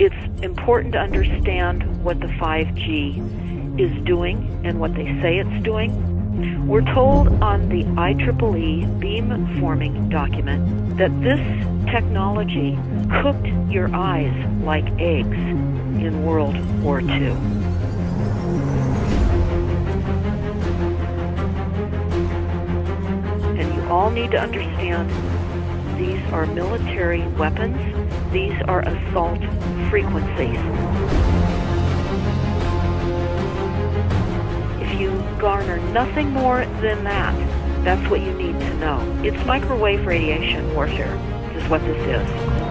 It's important to understand what the 5G is doing and what they say it's doing. We're told on the IEEE beamforming document that this technology cooked your eyes like eggs in World War II. And you all need to understand these are military weapons. These are assault frequencies. If you garner nothing more than that, that's what you need to know. It's microwave radiation warfare, is what this is.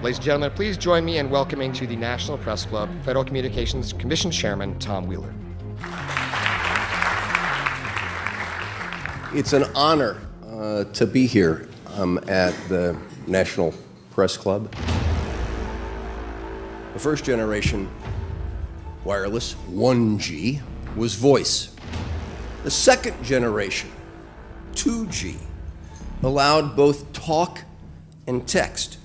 Ladies and gentlemen, please join me in welcoming to the National Press Club Federal Communications Commission Chairman Tom Wheeler. It's an honor to be here at the National Press Club. The first generation wireless, 1G, was voice. The second generation, 2G, allowed both talk and text.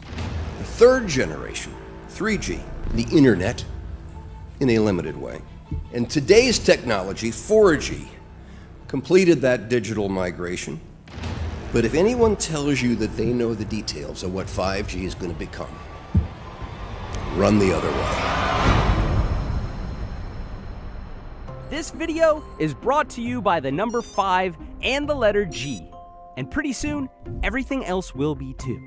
The third generation, 3G, the internet, in a limited way. And today's technology, 4G, completed that digital migration. But if anyone tells you that they know the details of what 5G is going to become, run the other way. This video is brought to you by the number 5 and the letter G. And pretty soon, everything else will be too.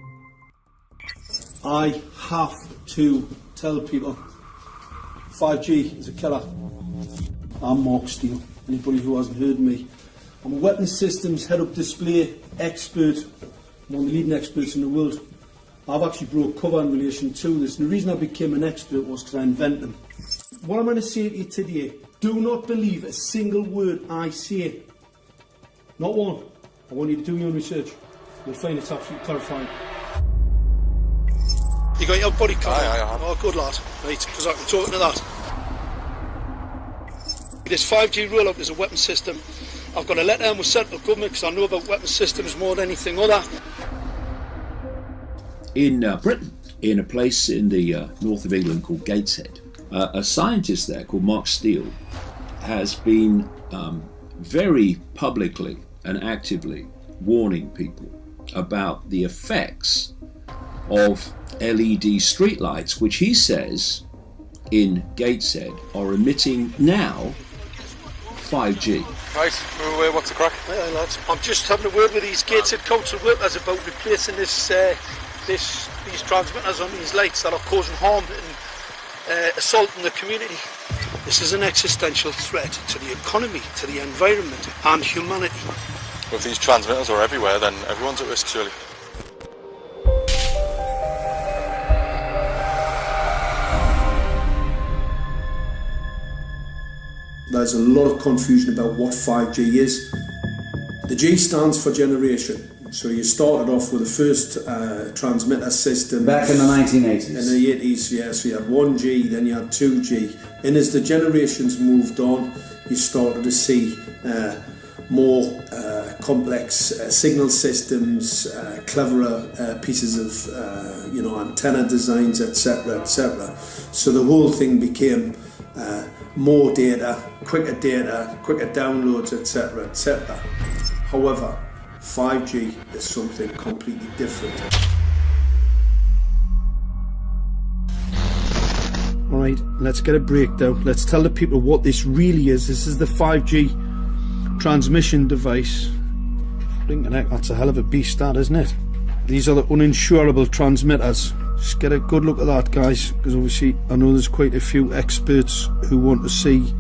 I have to tell people 5G is a killer. I'm Mark Steele. Anybody who hasn't heard me, I'm a weapons systems head-up display expert. I'm one of the leading experts in the world. I've actually broke cover in relation to this, and the reason I became an expert was because I invented them. What I'm going to say to you today, do not believe a single word I say. Not one. I want you to do your own research. You'll find it's absolutely terrifying. You got your body card? Aye. Oh, good lad. Right, because I can talk to that. This 5G roll-up is a weapon system. I've got a letter in with central government because I know about weapon systems more than anything other. In Britain, in a place in the north of England called Gateshead, a scientist there called Mark Steele has been very publicly and actively warning people about the effects of LED streetlights, which he says in Gateshead are emitting now 5G. Right, what's the crack? Hey, lads. I'm just having a word with these Gateshead council workers about replacing these transmitters on these lights that are causing harm and assaulting the community. This is an existential threat to the economy, to the environment and humanity. Well, if these transmitters are everywhere, then everyone's at risk, surely. There's a lot of confusion about what 5G is. The G stands for generation. So you started off with the first transmitter system. Back in the 1980s. In the 80s, yeah. So you had 1G, then you had 2G. And as the generations moved on, you started to see more complex signal systems, cleverer pieces of antenna designs, etc., etc. So the whole thing became more data, quicker downloads, etc., etc. However, 5G is something completely different. Alright, let's get a breakdown. Let's tell the people what this really is. This is the 5G transmission device. Blinking heck, that's a hell of a beast, that, isn't it? These are the uninsurable transmitters. Just get a good look at that, guys, because obviously I know there's quite a few experts who want to see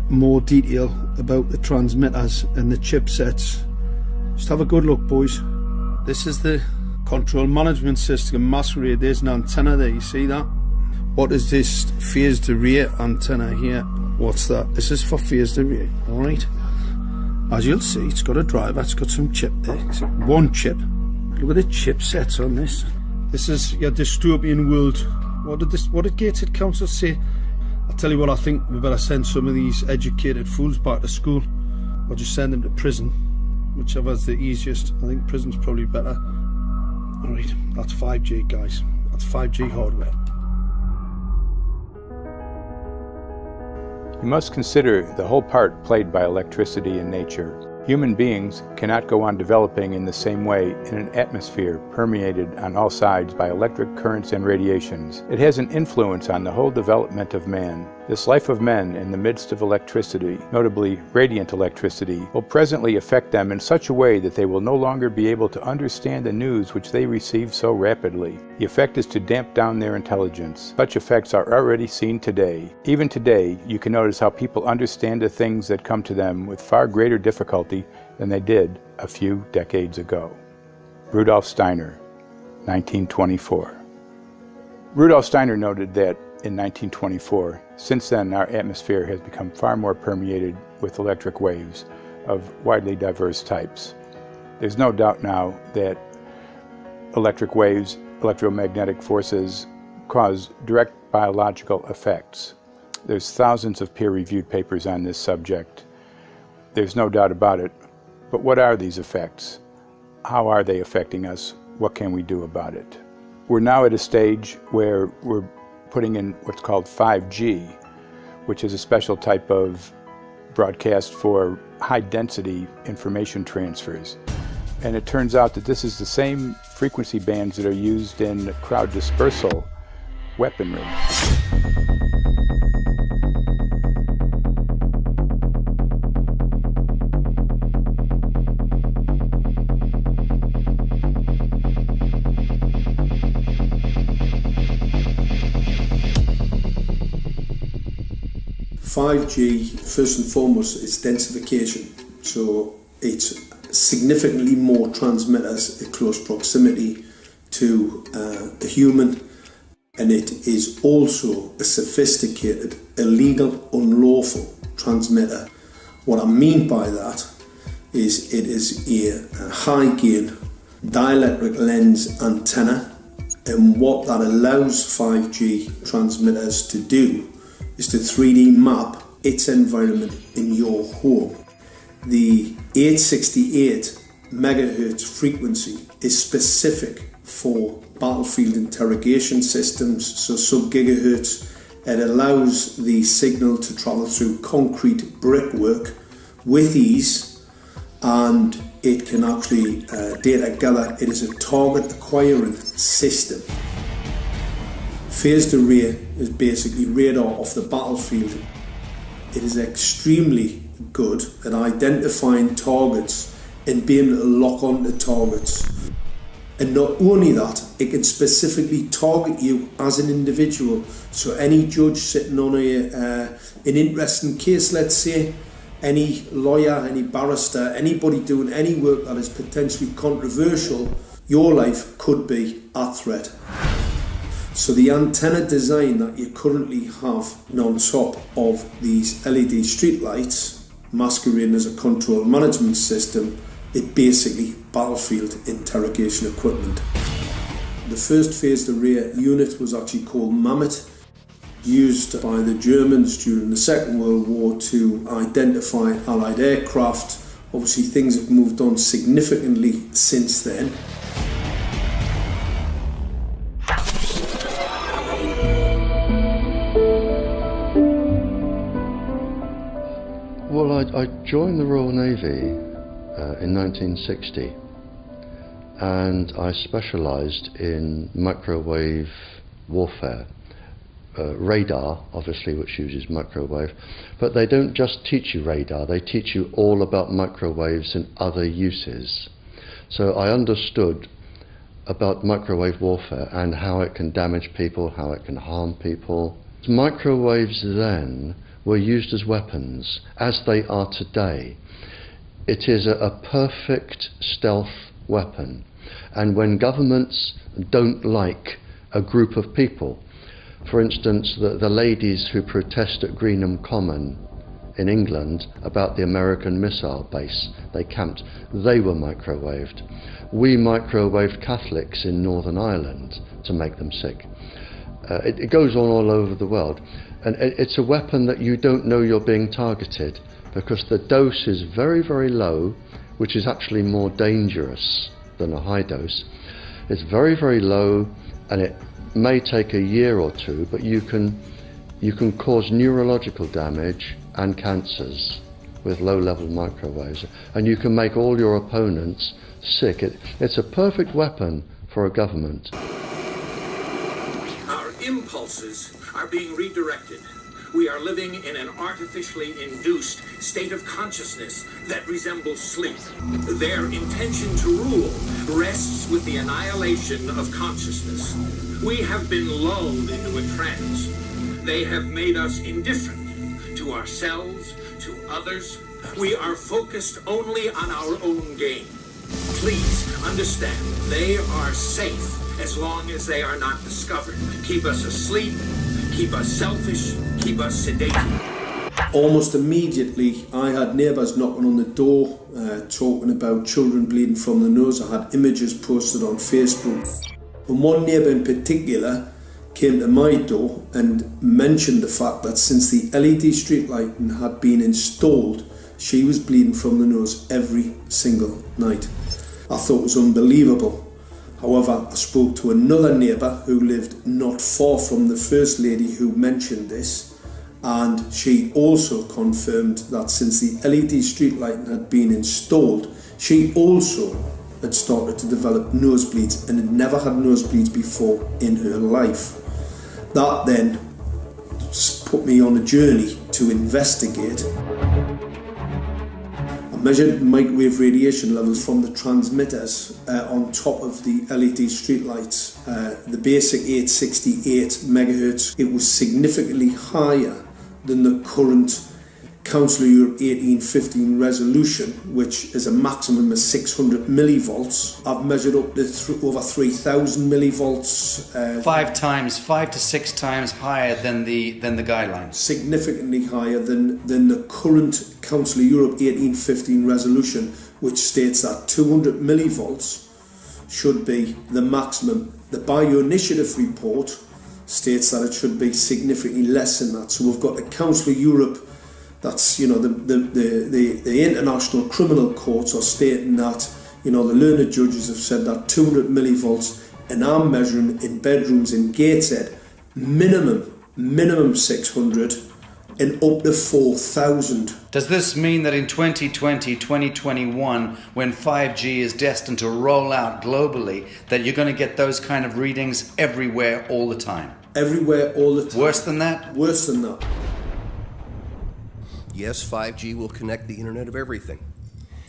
more detail about the transmitters and the chipsets. Just have a good look, boys. This is the control management system masquerade. There's an antenna there, you see that? What is this phased array antenna here? What's that? This is for phased array, alright? As you'll see, it's got a driver, it's got some chip there. One chip. Look at the chipsets on this. This is your dystopian world. What did Gateshead Council say? I'll tell you what, I think we better send some of these educated fools back to school, or just send them to prison, whichever's the easiest. I think prison's probably better. Alright, that's 5G, guys. That's 5G hardware. You must consider the whole part played by electricity in nature. Human beings cannot go on developing in the same way in an atmosphere permeated on all sides by electric currents and radiations. It has an influence on the whole development of man. This life of men in the midst of electricity, notably radiant electricity, will presently affect them in such a way that they will no longer be able to understand the news which they receive so rapidly. The effect is to damp down their intelligence. Such effects are already seen today. Even today, you can notice how people understand the things that come to them with far greater difficulty than they did a few decades ago. Rudolf Steiner, 1924. Rudolf Steiner noted that in 1924, since then our atmosphere has become far more permeated with electric waves of widely diverse types. There's no doubt now that electric waves, electromagnetic forces, cause direct biological effects. There's thousands of peer-reviewed papers on this subject. There's no doubt about it. But what are these effects? How are they affecting us? What can we do about it? We're now at a stage where we're putting in what's called 5G, which is a special type of broadcast for high-density information transfers. And it turns out that this is the same frequency bands that are used in crowd dispersal weaponry. 5G, first and foremost, is densification. So it's significantly more transmitters in close proximity to a human, and it is also a sophisticated, illegal, unlawful transmitter. What I mean by that is it is a high-gain dielectric lens antenna, and what that allows 5G transmitters to do is to 3D map its environment in your home. The 868 megahertz frequency is specific for battlefield interrogation systems, so sub-gigahertz. It allows the signal to travel through concrete brickwork with ease, and it can actually data gather. It is a target acquiring system. Phased array is basically radar off the battlefield. It is extremely good at identifying targets and being able to lock onto targets. And not only that, it can specifically target you as an individual. So any judge sitting on an interesting case, let's say, any lawyer, any barrister, anybody doing any work that is potentially controversial, your life could be at threat. So the antenna design that you currently have on top of these LED streetlights, masquerading as a control management system, is basically battlefield interrogation equipment. The first phased array unit was actually called Mammoth, used by the Germans during the Second World War to identify Allied aircraft. Obviously things have moved on significantly since then. Well, I joined the Royal Navy in 1960, and I specialised in microwave warfare. Radar, obviously, which uses microwave, but they don't just teach you radar, they teach you all about microwaves and other uses. So I understood about microwave warfare and how it can damage people, how it can harm people. Microwaves then were used as weapons, as they are today. It is a perfect stealth weapon, and when governments don't like a group of people, For instance, the ladies who protest at Greenham Common in England about the American missile base they camped, they were microwaved. We microwaved Catholics in Northern Ireland to make them sick. It goes on all over the world, and it's a weapon that you don't know you're being targeted because the dose is very, very low, which is actually more dangerous than a high dose. It's very, very low, and it may take a year or two, but you can cause neurological damage and cancers with low-level microwaves, and you can make all your opponents sick. It's a perfect weapon for a government. Our impulses are being redirected. We are living in an artificially induced state of consciousness that resembles sleep. Their intention to rule rests with the annihilation of consciousness. We have been lulled into a trance. They have made us indifferent to ourselves, to others. We are focused only on our own gain. Please understand, they are safe as long as they are not discovered. Keep us asleep, keep us selfish, keep us sedated. Almost immediately, I had neighbours knocking on the door, talking about children bleeding from the nose. I had images posted on Facebook. And one neighbour in particular came to my door and mentioned the fact that since the LED street lighting had been installed, she was bleeding from the nose every single night. I thought it was unbelievable. However, I spoke to another neighbour who lived not far from the first lady who mentioned this, and she also confirmed that since the LED street lighting had been installed, she also had started to develop nosebleeds and had never had nosebleeds before in her life. That then put me on a journey to investigate. I measured microwave radiation levels from the transmitters on top of the LED streetlights. The basic 868 megahertz, it was significantly higher than the current Council of Europe 1815 resolution, which is a maximum of 600 millivolts. I've measured up to over 3,000 millivolts. 5 to 6 times higher than the guidelines. Significantly higher than the current Council of Europe 1815 resolution, which states that 200 millivolts should be the maximum. The Bioinitiative report states that it should be significantly less than that. So we've got the Council of Europe. That's, you know, the international criminal courts are stating that, you know, the learned judges have said that 200 millivolts, and I'm measuring in bedrooms in Gateshead, minimum 600 and up to 4,000. Does this mean that in 2020, 2021, when 5G is destined to roll out globally, that you're going to get those kind of readings everywhere all the time? Everywhere all the time. Worse than that? Worse than that. Yes, 5G will connect the Internet of everything.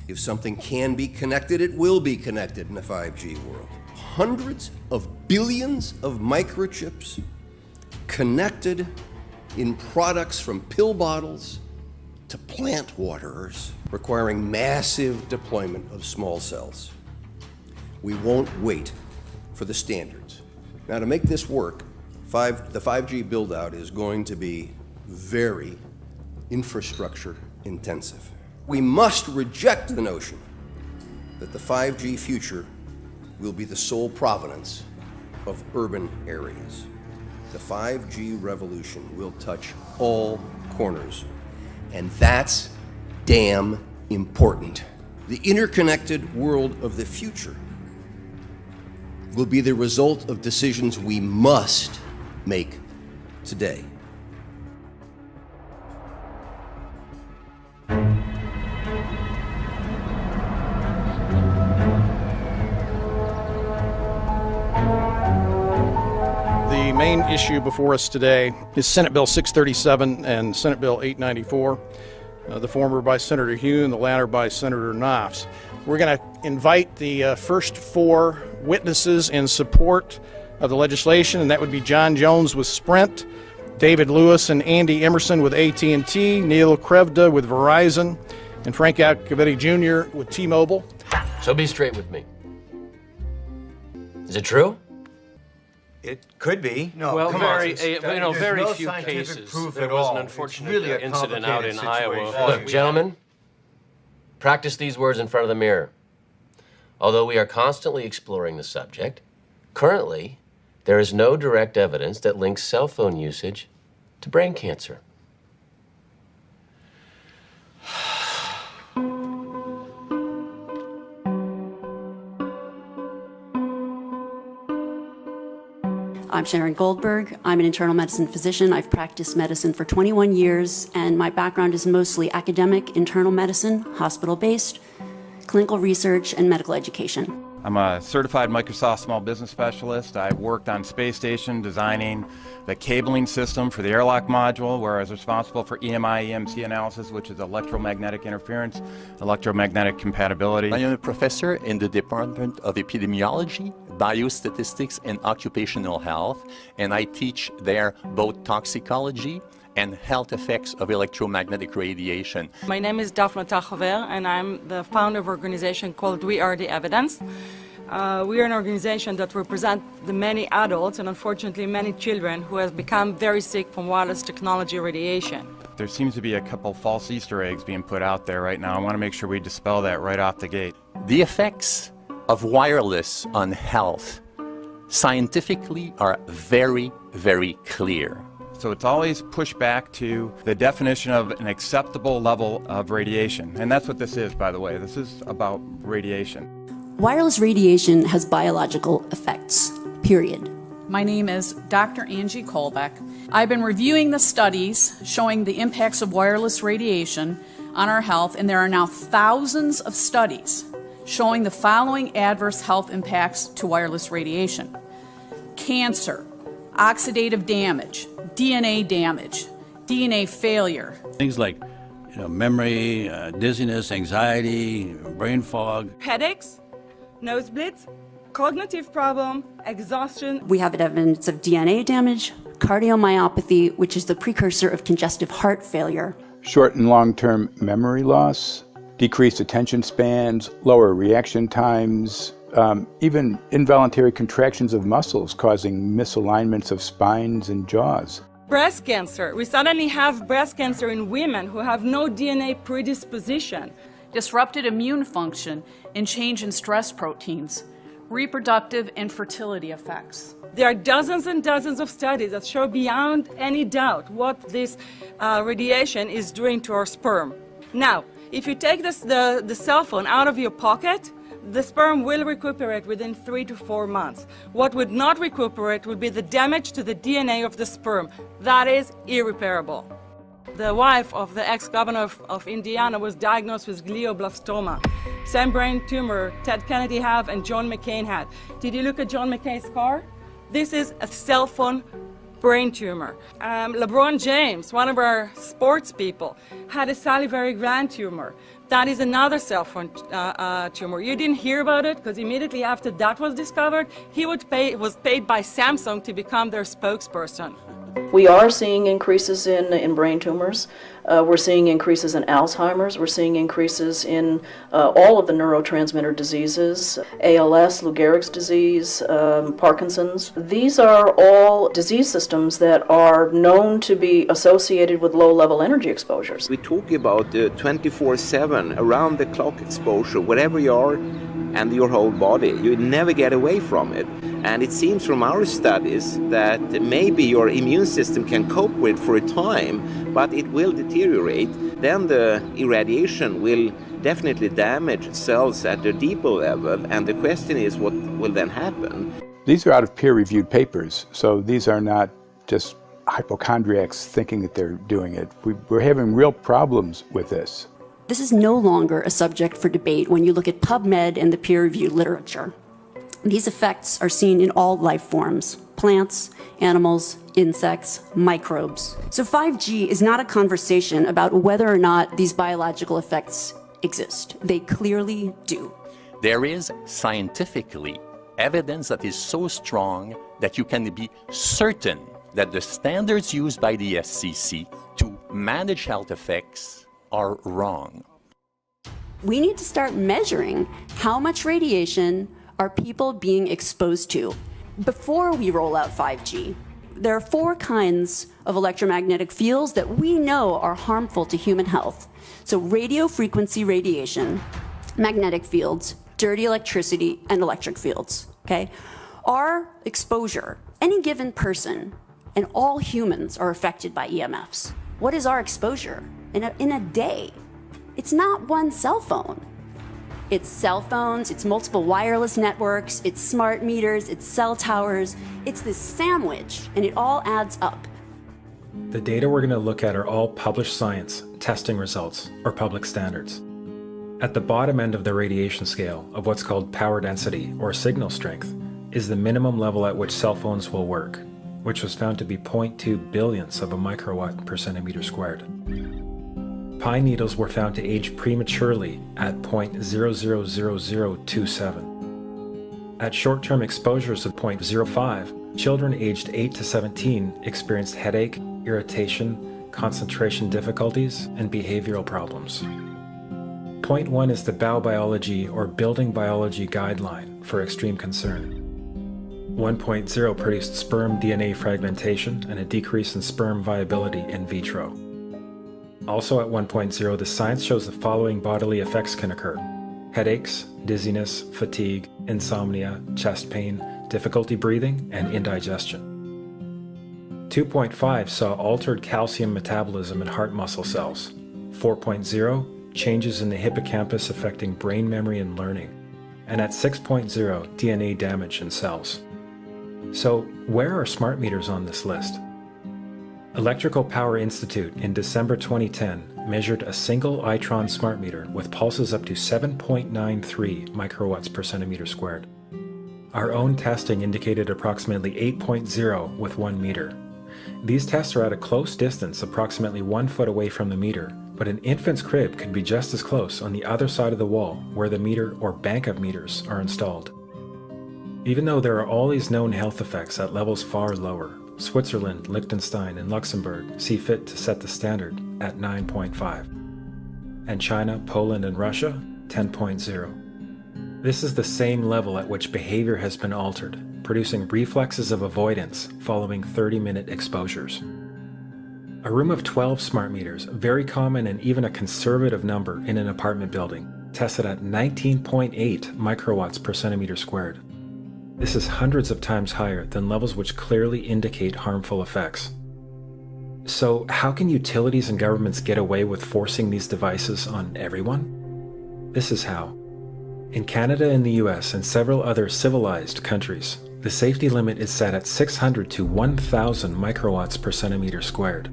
If something can be connected, it will be connected in a 5G world. Hundreds of billions of microchips connected in products from pill bottles to plant waterers, requiring massive deployment of small cells. We won't wait for the standards. Now, to make this work, the 5G build-out is going to be very infrastructure intensive. We must reject the notion that the 5G future will be the sole provenance of urban areas. The 5G revolution will touch all corners, and that's damn important. The interconnected world of the future will be the result of decisions we must make today. The main issue before us today is Senate Bill 637 and Senate Bill 894, the former by Senator Hugh and the latter by Senator Knopf. We're going to invite the first four witnesses in support of the legislation, and that would be John Jones with Sprint, David Lewis and Andy Emerson with AT&T, Neil Krevda with Verizon, and Frank Iacovetti Jr. with T-Mobile. So be straight with me. Is it true? It could be. No, well, very few cases. There was an unfortunate incident out in Iowa. Look, gentlemen, practice these words in front of the mirror. Although we are constantly exploring the subject, currently, there is no direct evidence that links cell phone usage to brain cancer. I'm Sharon Goldberg. I'm an internal medicine physician. I've practiced medicine for 21 years, and my background is mostly academic, internal medicine, hospital-based, clinical research, and medical education. I'm a certified Microsoft small business specialist. I've worked on space station designing the cabling system for the airlock module, where I was responsible for EMI, EMC analysis, which is electromagnetic interference, electromagnetic compatibility. I am a professor in the Department of Epidemiology, Biostatistics, and Occupational Health, and I teach there both toxicology and health effects of electromagnetic radiation. My name is Daphne Tachover, and I'm the founder of an organization called We Are the Evidence. We are an organization that represents the many adults and unfortunately many children who have become very sick from wireless technology radiation. There seems to be a couple false Easter eggs being put out there right now. I want to make sure we dispel that right off the gate. The effects of wireless on health scientifically are very, very clear. So it's always pushed back to the definition of an acceptable level of radiation. And that's what this is, by the way. This is about radiation. Wireless radiation has biological effects, period. My name is Dr. Angie Kolbeck. I've been reviewing the studies showing the impacts of wireless radiation on our health, and there are now thousands of studies showing the following adverse health impacts to wireless radiation: cancer, oxidative damage, DNA damage, DNA failure. Things like memory, dizziness, anxiety, brain fog. Headaches, nosebleeds, cognitive problem, exhaustion. We have evidence of DNA damage, cardiomyopathy, which is the precursor of congestive heart failure. Short and long-term memory loss, decreased attention spans, lower reaction times, even involuntary contractions of muscles causing misalignments of spines and jaws. Breast cancer. We suddenly have breast cancer in women who have no DNA predisposition. Disrupted immune function and change in stress proteins, reproductive and fertility effects. There are dozens and dozens of studies that show beyond any doubt what this radiation is doing to our sperm. Now, if you take the cell phone out of your pocket, the sperm will recuperate within 3 to 4 months. What would not recuperate would be the damage to the DNA of the sperm. That is irreparable. The wife of the ex-governor of Indiana was diagnosed with glioblastoma. Same brain tumor Ted Kennedy had and John McCain had. Did you look at John McCain's scar? This is a cell phone brain tumor. LeBron James, one of our sports people, had a salivary gland tumor. That is another cell phone tumor. You didn't hear about it because immediately after that was discovered, he was paid by Samsung to become their spokesperson. We are seeing increases in brain tumors. We're seeing increases in Alzheimer's. We're seeing increases in all of the neurotransmitter diseases, ALS, Lou Gehrig's disease, Parkinson's. These are all disease systems that are known to be associated with low-level energy exposures. We talk about 24/7, around-the-clock exposure, wherever you are and your whole body. You never get away from it. And it seems from our studies that maybe your immune system can cope with for a time, but it will deteriorate. Then the irradiation will definitely damage cells at a deeper level, and the question is what will then happen? These are out of peer-reviewed papers, so these are not just hypochondriacs thinking that they're doing it. We're having real problems with this. This is no longer a subject for debate when you look at PubMed and the peer-reviewed literature. These effects are seen in all life forms: plants, animals, insects, microbes. So 5G is not a conversation about whether or not these biological effects exist. They clearly do. There is scientifically evidence that is so strong that you can be certain that the standards used by the FCC to manage health effects are wrong. We need to start measuring how much radiation are people being exposed to. before we roll out 5G, there are 4 kinds of electromagnetic fields that we know are harmful to human health. So radio frequency radiation, magnetic fields, dirty electricity, and electric fields, okay? Our exposure, any given person, and all humans are affected by EMFs. What is our exposure in a day? It's not one cell phone. It's cell phones, it's multiple wireless networks, it's smart meters, it's cell towers. It's this sandwich, and it all adds up. The data we're going to look at are all published science, testing results, or public standards. At the bottom end of the radiation scale of what's called power density, or signal strength, is the minimum level at which cell phones will work, which was found to be 0.2 billionths of a microwatt per centimeter squared. Pine needles were found to age prematurely at 0.000027. At short-term exposures of 0.05, children aged 8 to 17 experienced headache, irritation, concentration difficulties, and behavioral problems. 0.1 is the biobiology or building biology guideline for extreme concern. 1.0 produced sperm DNA fragmentation and a decrease in sperm viability in vitro. Also at 1.0, the science shows the following bodily effects can occur: headaches, dizziness, fatigue, insomnia, chest pain, difficulty breathing, and indigestion. 2.5 saw altered calcium metabolism in heart muscle cells. 4.0, changes in the hippocampus affecting brain memory and learning. And at 6.0, DNA damage in cells. So, where are smart meters on this list? Electrical Power Institute in December 2010 measured a single Itron smart meter with pulses up to 7.93 microwatts per centimeter squared. Our own testing indicated approximately 8.0 with 1 meter. These tests are at a close distance, approximately 1 foot away from the meter, but an infant's crib could be just as close on the other side of the wall where the meter or bank of meters are installed. Even though there are all these known health effects at levels far lower, Switzerland, Liechtenstein, and Luxembourg see fit to set the standard at 9.5. And China, Poland, and Russia, 10.0. This is the same level at which behavior has been altered, producing reflexes of avoidance following 30-minute exposures. A room of 12 smart meters, very common and even a conservative number in an apartment building, tested at 19.8 microwatts per centimeter squared. This is hundreds of times higher than levels which clearly indicate harmful effects. So how can utilities and governments get away with forcing these devices on everyone? This is how. In Canada and the US and several other civilized countries, the safety limit is set at 600 to 1,000 microwatts per centimeter squared.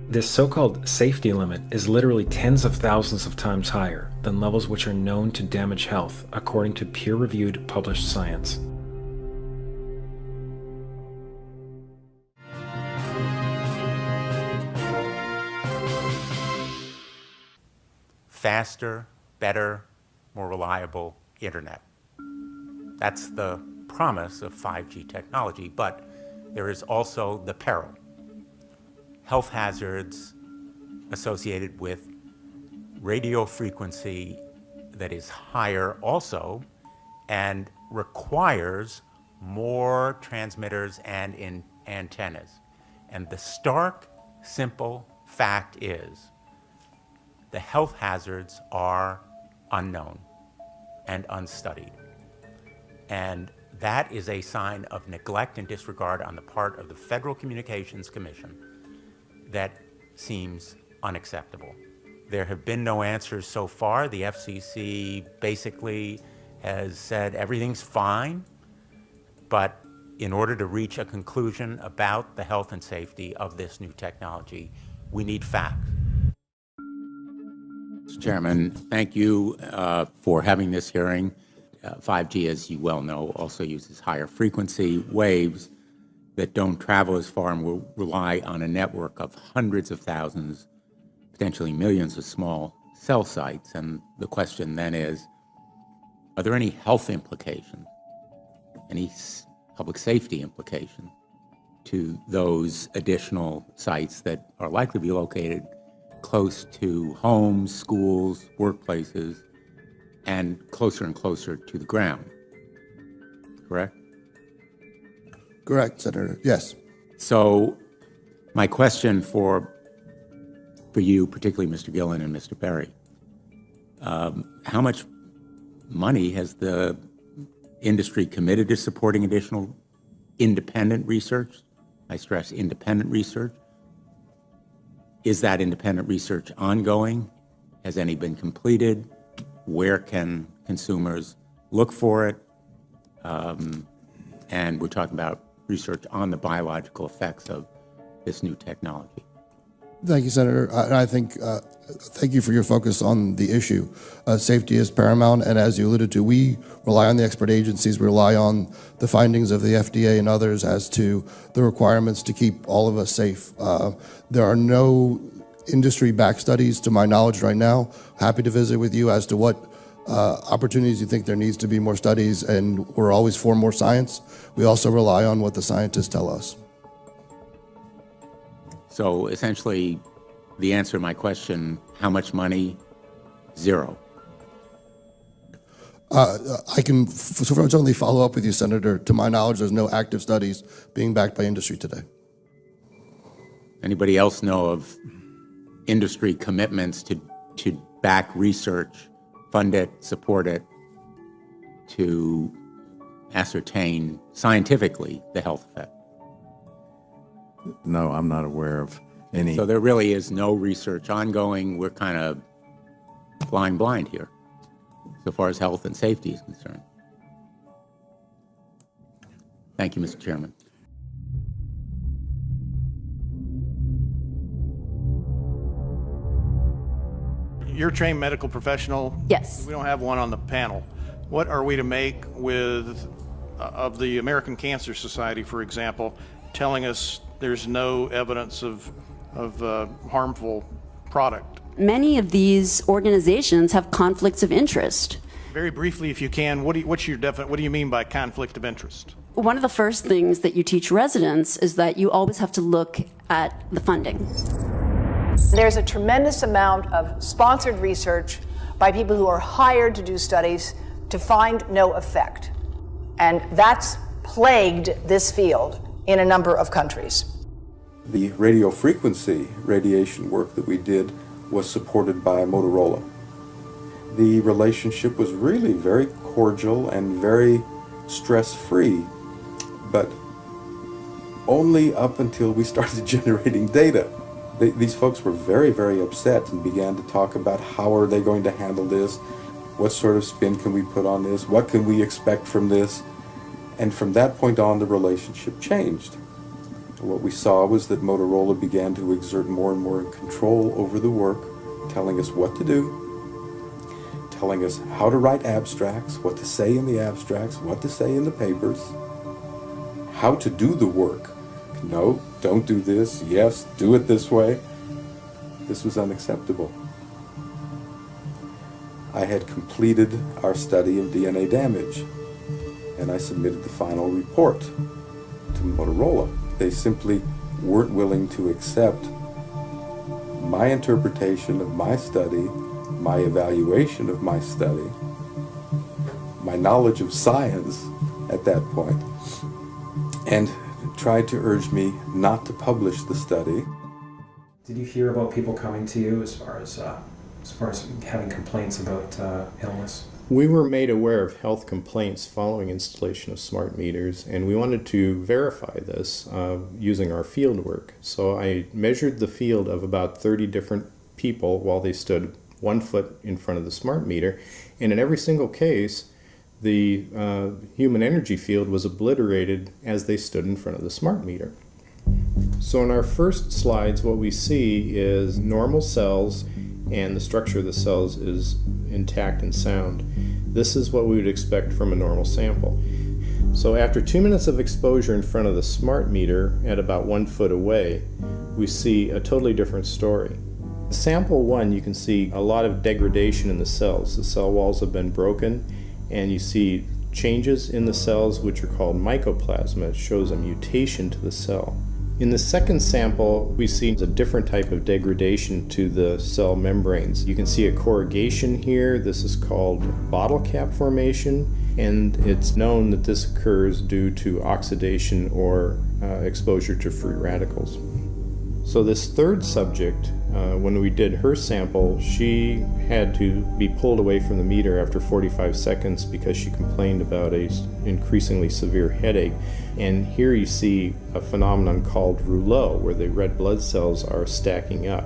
This so-called safety limit is literally tens of thousands of times higher than levels which are known to damage health according to peer-reviewed published science. Faster, better, more reliable internet. That's the promise of 5G technology, but there is also the peril. Health hazards associated with radio frequency that is higher also and requires more transmitters and antennas. And the stark, simple fact is the health hazards are unknown and unstudied. And that is a sign of neglect and disregard on the part of the Federal Communications Commission that seems unacceptable. There have been no answers so far. The FCC basically has said everything's fine, but in order to reach a conclusion about the health and safety of this new technology, we need facts. Mr. Chairman, thank you for having this hearing. 5G, as you well know, also uses higher frequency waves that don't travel as far and will rely on a network of hundreds of thousands, potentially millions of small cell sites. And the question then is, are there any health implications, any public safety implications to those additional sites that are likely to be located close to homes, schools, workplaces, and closer to the ground, correct? Correct, Senator. Yes. So my question for you, particularly Mr. Gillen and Mr. Perry, how much money has the industry committed to supporting additional independent research? I stress independent research. Is that independent research ongoing? Has any been completed? Where can consumers look for it? And we're talking about research on the biological effects of this new technology. Thank you, Senator. I think, thank you for your focus on the issue. Safety is paramount, and as you alluded to, we rely on the expert agencies, we rely on the findings of the FDA and others as to the requirements to keep all of us safe. There are no industry-backed studies, to my knowledge right now. Happy to visit with you as to what opportunities you think there needs to be more studies, and we're always for more science. We also rely on what the scientists tell us. So essentially, the answer to my question, how much money? Zero. I can certainly follow up with you, Senator. To my knowledge, there's no active studies being backed by industry today. Anybody else know of industry commitments to back research, fund it, support it, to ascertain scientifically the health effect? No, I'm not aware of any. So there really is no research ongoing. We're kind of flying blind here, so far as health and safety is concerned. Thank you, Mr. Chairman. You're a trained medical professional. Yes. We don't have one on the panel. What are we to make with of the American Cancer Society, for example, telling us there's no evidence of harmful product? Many of these organizations have conflicts of interest. Very briefly, if you can, what do you mean by conflict of interest? One of the first things that you teach residents is that you always have to look at the funding. There's a tremendous amount of sponsored research by people who are hired to do studies to find no effect. And that's plagued this field in a number of countries. The radio frequency radiation work that we did was supported by Motorola. The relationship was really very cordial and very stress-free, but only up until we started generating data. These folks were very, very upset and began to talk about how are they going to handle this, what sort of spin can we put on this, what can we expect from this, and from that point on the relationship changed. What we saw was that Motorola began to exert more and more control over the work, telling us what to do, telling us how to write abstracts, what to say in the abstracts, what to say in the papers, how to do the work. No, don't do this. Yes, do it this way. This was unacceptable. I had completed our study of DNA damage, and I submitted the final report to Motorola. They simply weren't willing to accept my interpretation of my study, my evaluation of my study, my knowledge of science at that point, and tried to urge me not to publish the study. Did you hear about people coming to you as far as having complaints about illness? We were made aware of health complaints following installation of smart meters, and we wanted to verify this using our field work. So I measured the field of about 30 different people while they stood 1 foot in front of the smart meter, and in every single case, the human energy field was obliterated as they stood in front of the smart meter. So in our first slides, what we see is normal cells, and the structure of the cells is intact and sound. This is what we would expect from a normal sample. So after 2 minutes of exposure in front of the smart meter at about 1 foot away, we see a totally different story. Sample 1, you can see a lot of degradation in the cells. The cell walls have been broken, and you see changes in the cells which are called mycoplasma. It shows a mutation to the cell. In the second sample, we see a different type of degradation to the cell membranes. You can see a corrugation here. This is called bottle cap formation. and it's known that this occurs due to oxidation or exposure to free radicals. So this third subject, when we did her sample, she had to be pulled away from the meter after 45 seconds because she complained about an increasingly severe headache. And here you see a phenomenon called rouleau, where the red blood cells are stacking up,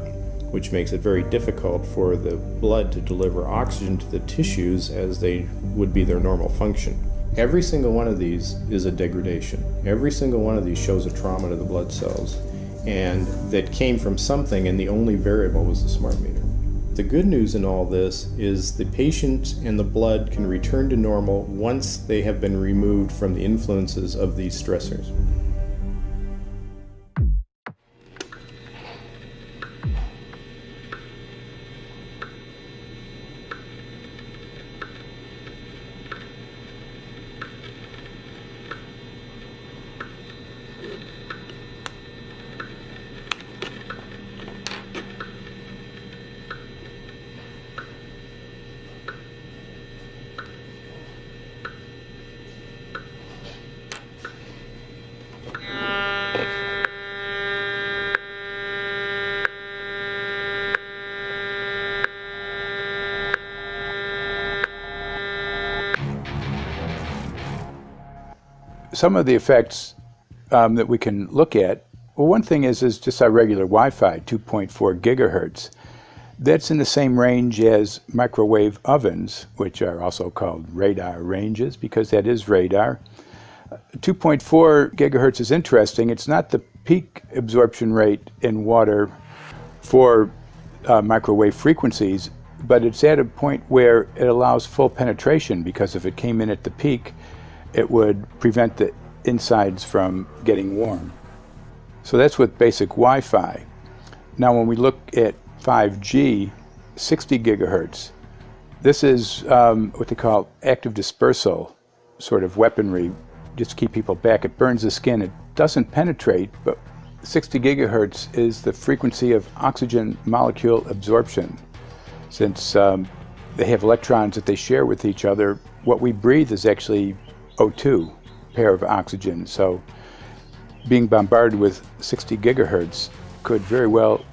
which makes it very difficult for the blood to deliver oxygen to the tissues as they would be their normal function. Every single one of these is a degradation. Every single one of these shows a trauma to the blood cells, and that came from something, and the only variable was the smart meter. The good news in all this is the patient and the blood can return to normal once they have been removed from the influences of these stressors. Some of the effects that we can look at, well, one thing is just our regular Wi-Fi, 2.4 gigahertz. That's in the same range as microwave ovens, which are also called radar ranges, because that is radar. 2.4 gigahertz is interesting. It's not the peak absorption rate in water for microwave frequencies, but it's at a point where it allows full penetration, because if it came in at the peak, it would prevent the insides from getting warm. So that's with basic Wi-Fi. Now when we look at 5G, 60 gigahertz, this is what they call active dispersal sort of weaponry, just to keep people back. It burns the skin, it doesn't penetrate, but 60 gigahertz is the frequency of oxygen molecule absorption. Since they have electrons that they share with each other, what we breathe is actually O2, pair of oxygen. So being bombarded with 60 gigahertz could very well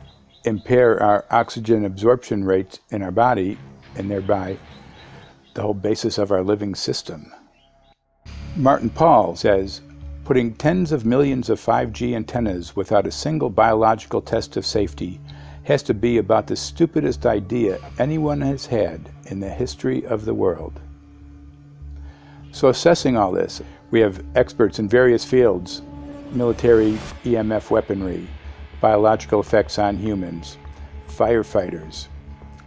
impair our oxygen absorption rates in our body, and thereby the whole basis of our living system. Martin Pall says, putting tens of millions of 5G antennas without a single biological test of safety has to be about the stupidest idea anyone has had in the history of the world. So assessing all this, we have experts in various fields: military EMF weaponry, biological effects on humans, firefighters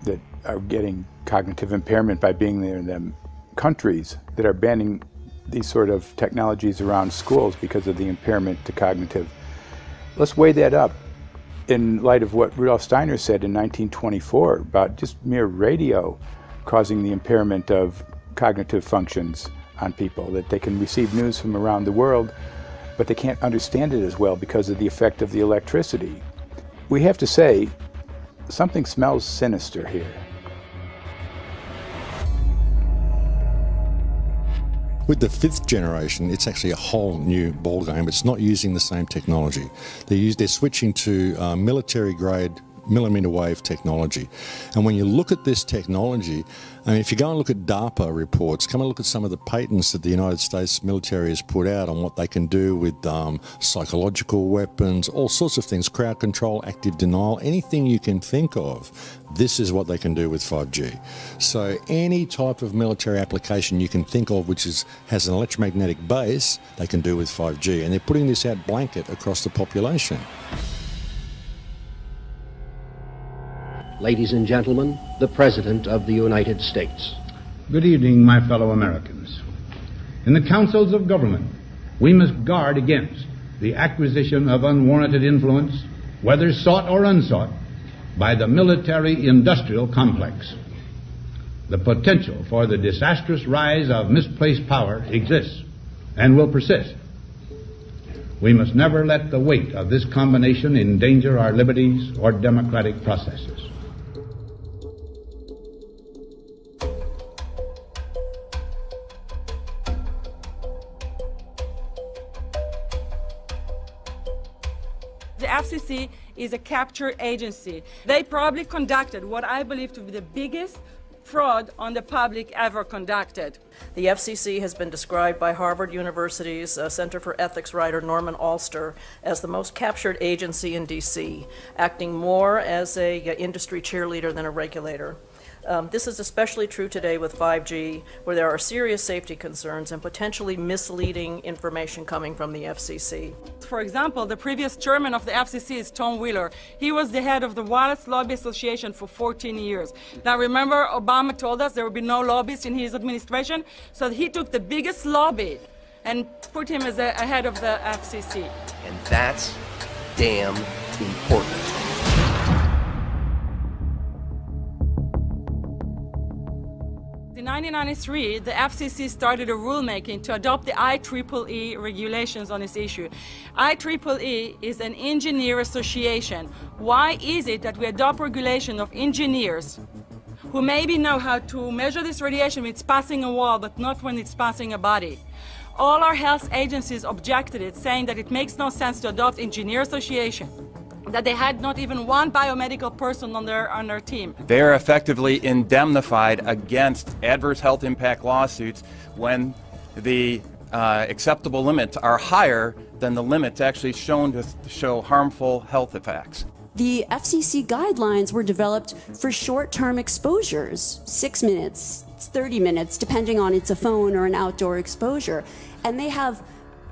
that are getting cognitive impairment by being there in them, countries that are banning these sort of technologies around schools because of the impairment to cognitive. Let's weigh that up in light of what Rudolf Steiner said in 1924 about just mere radio causing the impairment of cognitive functions on people, that they can receive news from around the world, but they can't understand it as well because of the effect of the electricity. We have to say, something smells sinister here. With the 5th generation, it's actually a whole new ballgame. It's not using the same technology. They're switching to military-grade millimeter wave technology. And when you look at this technology, I mean, if you go and look at DARPA reports, come and look at some of the patents that the United States military has put out on what they can do with psychological weapons, all sorts of things, crowd control, active denial, anything you can think of, this is what they can do with 5G. So any type of military application you can think of which has an electromagnetic base, they can do with 5G. And they're putting this out blanket across the population. Ladies and gentlemen, the President of the United States. Good evening, my fellow Americans. In the councils of government, we must guard against the acquisition of unwarranted influence, whether sought or unsought, by the military-industrial complex. The potential for the disastrous rise of misplaced power exists and will persist. We must never let the weight of this combination endanger our liberties or democratic processes. FCC is a capture agency. They probably conducted what I believe to be the biggest fraud on the public ever conducted. The FCC has been described by Harvard University's Center for Ethics writer Norman Alster as the most captured agency in D.C., acting more as an industry cheerleader than a regulator. This is especially true today with 5G, where there are serious safety concerns and potentially misleading information coming from the FCC. For example, the previous chairman of the FCC is Tom Wheeler. He was the head of the Wireless Lobby Association for 14 years. Now remember, Obama told us there would be no lobbyists in his administration, so he took the biggest lobby and put him as a head of the FCC. And that's damn important. In 1993, the FCC started a rulemaking to adopt the IEEE regulations on this issue. IEEE is an engineer association. Why is it that we adopt regulation of engineers who maybe know how to measure this radiation when it's passing a wall, but not when it's passing a body? All our health agencies objected it, saying that it makes no sense to adopt engineer association, that they had not even one biomedical person on their team. They are effectively indemnified against adverse health impact lawsuits when the acceptable limits are higher than the limits actually shown to show harmful health effects. The FCC guidelines were developed for short-term exposures, 6 minutes, 30 minutes, depending on it's a phone or an outdoor exposure. And they have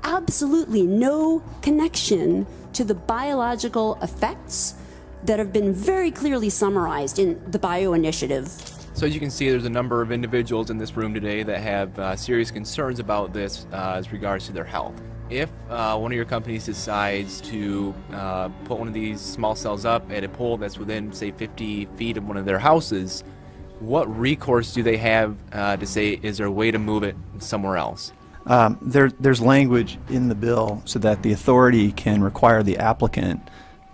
absolutely no connection to the biological effects that have been very clearly summarized in the Bio Initiative. So as you can see, there's a number of individuals in this room today that have serious concerns about this as regards to their health. If one of your companies decides to put one of these small cells up at a pole that's within, say, 50 feet of one of their houses, what recourse do they have to say, is there a way to move it somewhere else? There's language in the bill so that the authority can require the applicant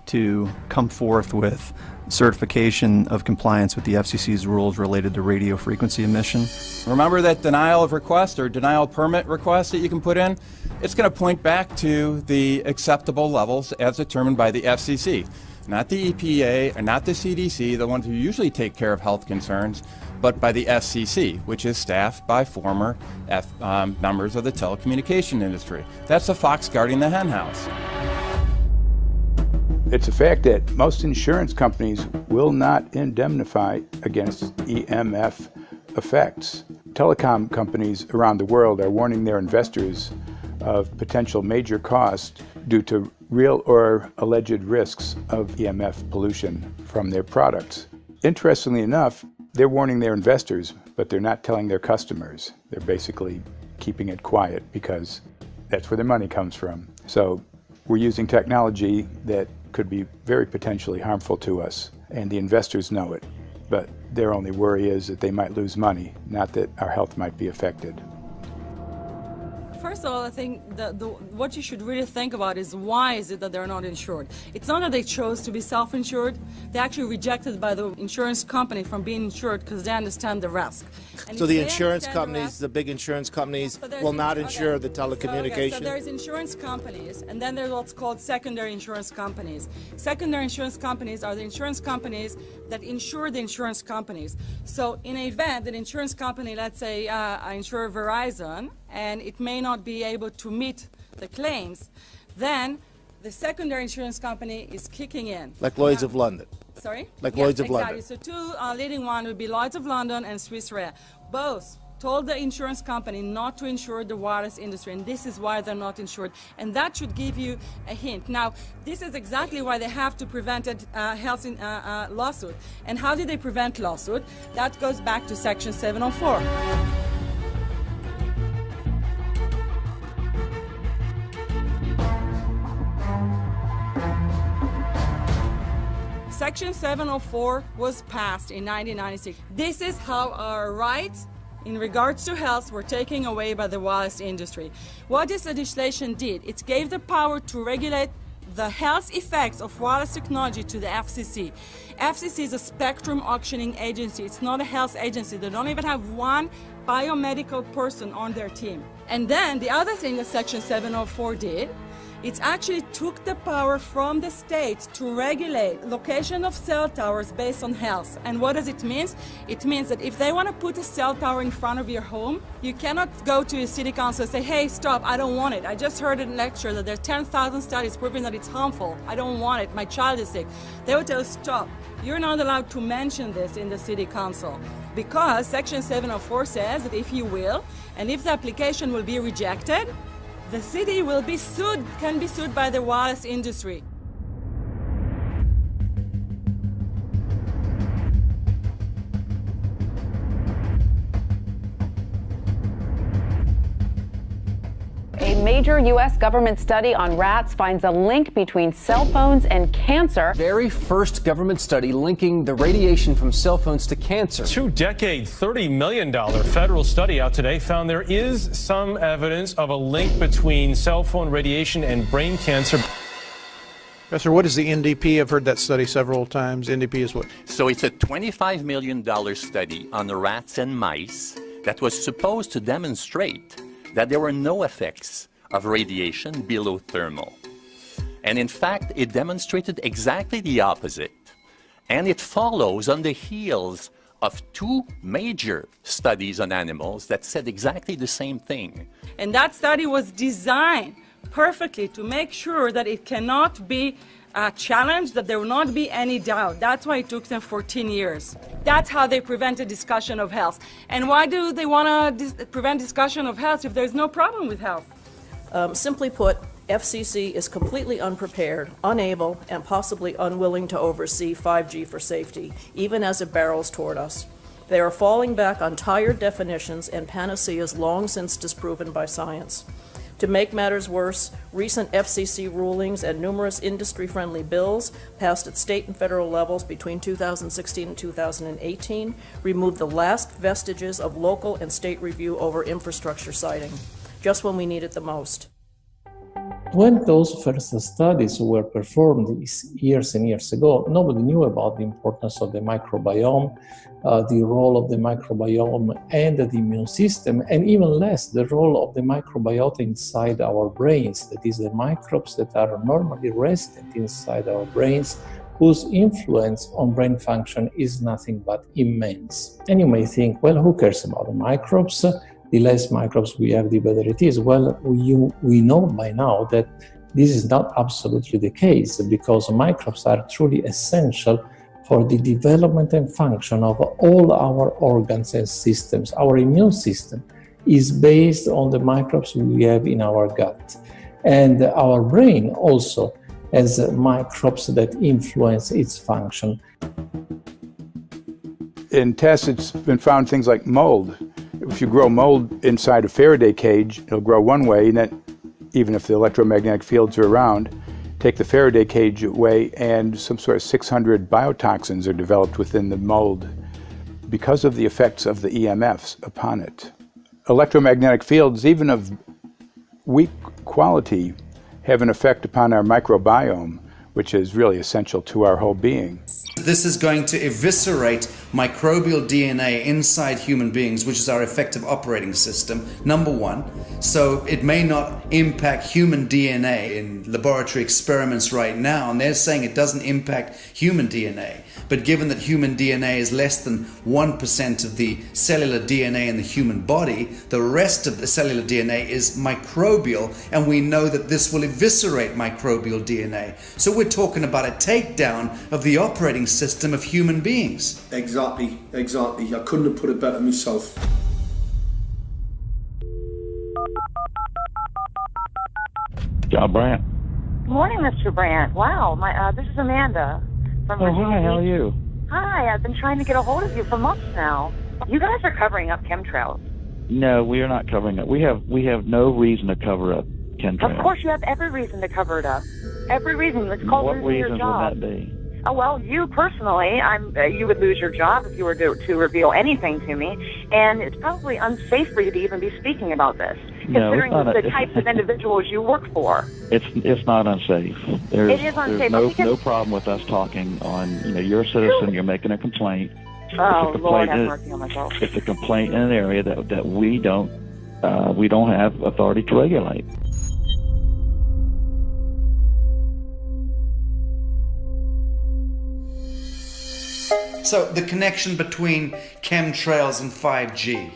to come forth with certification of compliance with the FCC's rules related to radio frequency emission. Remember that denial of request or denial of permit request that you can put in? It's going to point back to the acceptable levels as determined by the FCC, not the EPA and not the CDC, the ones who usually take care of health concerns, but by the FCC, which is staffed by former members of the telecommunication industry. That's the fox guarding the henhouse. It's a fact that most insurance companies will not indemnify against EMF effects. Telecom companies around the world are warning their investors of potential major costs due to real or alleged risks of EMF pollution from their products. Interestingly enough, they're warning their investors, but they're not telling their customers. They're basically keeping it quiet because that's where their money comes from. So we're using technology that could be very potentially harmful to us, and the investors know it. But their only worry is that they might lose money, not that our health might be affected. First of all, I think what you should really think about is why is it that they're not insured? It's not that they chose to be self-insured. They actually rejected by the insurance company from being insured because they understand the risk. And so the insurance companies, the big insurance companies, will not insure the telecommunications? So there's insurance companies, and then there's what's called secondary insurance companies. Secondary insurance companies are the insurance companies that insure the insurance companies. So in an event, an insurance company, let's say I insure Verizon, and it may not be able to meet the claims, then the secondary insurance company is kicking in. Like Lloyd's of London. Sorry? Like yes, Lloyd's of exactly. London. So two leading ones would be Lloyd's of London and Swiss Re. Both told the insurance company not to insure the wireless industry, and this is why they're not insured. And that should give you a hint. Now, this is exactly why they have to prevent a health lawsuit. And how did they prevent lawsuit? That goes back to Section 704. Section 704 was passed in 1996. This is how our rights in regards to health were taken away by the wireless industry. What this legislation did, it gave the power to regulate the health effects of wireless technology to the FCC. FCC is a spectrum auctioning agency. It's not a health agency. They don't even have one biomedical person on their team. And then the other thing that Section 704 did, It actually took the power from the state to regulate location of cell towers based on health. And what does it mean? It means that if they want to put a cell tower in front of your home, you cannot go to your city council and say, hey, stop, I don't want it. I just heard in a lecture that there are 10,000 studies proving that it's harmful. I don't want it. My child is sick. They will tell you, stop. You're not allowed to mention this in the city council because Section 704 says that if you will, and if the application will be rejected, the city will be sued, can be sued by the wireless industry. A major U.S. government study on rats finds a link between cell phones and cancer. Very first government study linking the radiation from cell phones to cancer. Two-decade, $30 million federal study out today found there is some evidence of a link between cell phone radiation and brain cancer. Professor, what is the NDP? I've heard that study several times. NDP is what? So it's a $25 million study on rats and mice that was supposed to demonstrate that there were no effects of radiation below thermal. And in fact, it demonstrated exactly the opposite. And it follows on the heels of two major studies on animals that said exactly the same thing. And that study was designed perfectly to make sure that it cannot be challenged, that there will not be any doubt. That's why it took them 14 years. That's how they prevented discussion of health. And why do they want to prevent discussion of health if there's no problem with health? Simply put, FCC is completely unprepared, unable, and possibly unwilling to oversee 5G for safety, even as it barrels toward us. They are falling back on tired definitions and panaceas long since disproven by science. To make matters worse, recent FCC rulings and numerous industry-friendly bills passed at state and federal levels between 2016 and 2018 removed the last vestiges of local and state review over infrastructure siting, just when we need it the most. When those first studies were performed years and years ago, nobody knew about the importance of the microbiome, the role of the microbiome and the immune system, and even less the role of the microbiota inside our brains, that is, the microbes that are normally resident inside our brains, whose influence on brain function is nothing but immense. And you may think, well, who cares about the microbes? The less microbes we have, the better it is. Well, we know by now that this is not absolutely the case, because microbes are truly essential for the development and function of all our organs and systems. Our immune system is based on the microbes we have in our gut. And our brain also has microbes that influence its function. In tests, it's been found things like mold. If you grow mold inside a Faraday cage, it'll grow one way, and then even if the electromagnetic fields are around, take the Faraday cage away and some sort of 600 biotoxins are developed within the mold because of the effects of the EMFs upon it. Electromagnetic fields, even of weak quality, have an effect upon our microbiome, which is really essential to our whole being. This is going to eviscerate microbial DNA inside human beings, which is our effective operating system, number one. So it may not impact human DNA in laboratory experiments right now, and they're saying it doesn't impact human DNA. But given that human DNA is less than 1% of the cellular DNA in the human body, the rest of the cellular DNA is microbial, and we know that this will eviscerate microbial DNA. So we're talking about a takedown of the operating system of human beings. Exactly. I couldn't have put it better myself. John Brandt. Good morning, Mr. Brandt. Wow, this is Amanda from Virginia Hi, how are Beach. you? Hi, I've been trying to get a hold of you for months now. You guys are covering up chemtrails. No, we are not covering it. We have no reason to cover up chemtrails. Of course, you have every reason to cover it up. Every reason. It's called What losing your reasons job. would that be? Oh, well, you personally, you would lose your job if you were to reveal anything to me, and it's probably unsafe for you to even be speaking about this, No, considering it's not the types of individuals you work for. It's not unsafe. There's, It is unsafe. There's no problem with us talking on, you're a citizen, you're making a complaint. Oh, Lord, have is- mercy on myself. It's a complaint in an area that we don't have authority to regulate. So the connection between chemtrails and 5G.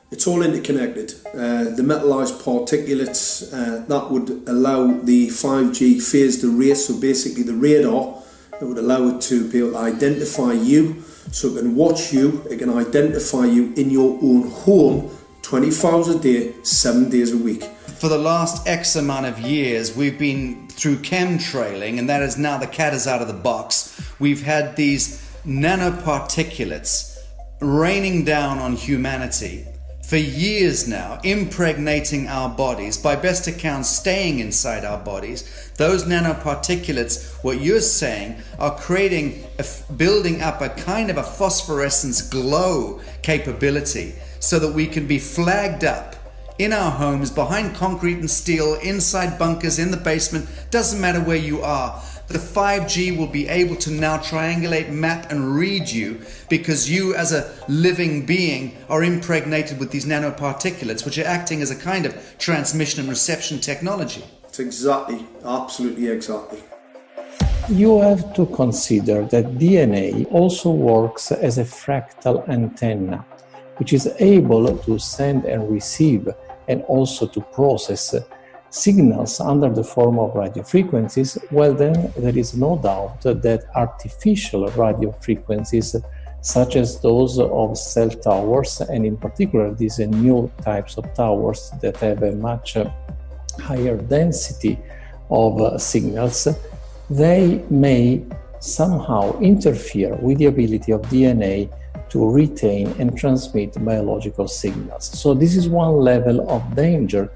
It's all interconnected. The metallized particulates that would allow the 5G phased array, so basically the radar, it would allow it to be able to identify you, so it can watch you, it can identify you in your own home 24 hours a day, 7 days a week. For the last X amount of years, we've been through chemtrailing, and that is now the cat is out of the box. We've had these nanoparticulates raining down on humanity for years now, impregnating our bodies, by best accounts staying inside our bodies. Those nanoparticulates, what you're saying, are building up a kind of a phosphorescence glow capability so that we can be flagged up in our homes, behind concrete and steel, inside bunkers, in the basement, doesn't matter where you are. The 5G will be able to now triangulate, map and read you, because you as a living being are impregnated with these nanoparticulates, which are acting as a kind of transmission and reception technology. It's exactly, absolutely exactly. You have to consider that DNA also works as a fractal antenna, which is able to send and receive and also to process signals under the form of radio frequencies. Well, then there is no doubt that artificial radio frequencies, such as those of cell towers, and in particular these new types of towers that have a much higher density of signals, they may somehow interfere with the ability of DNA to retain and transmit biological signals. So this is one level of danger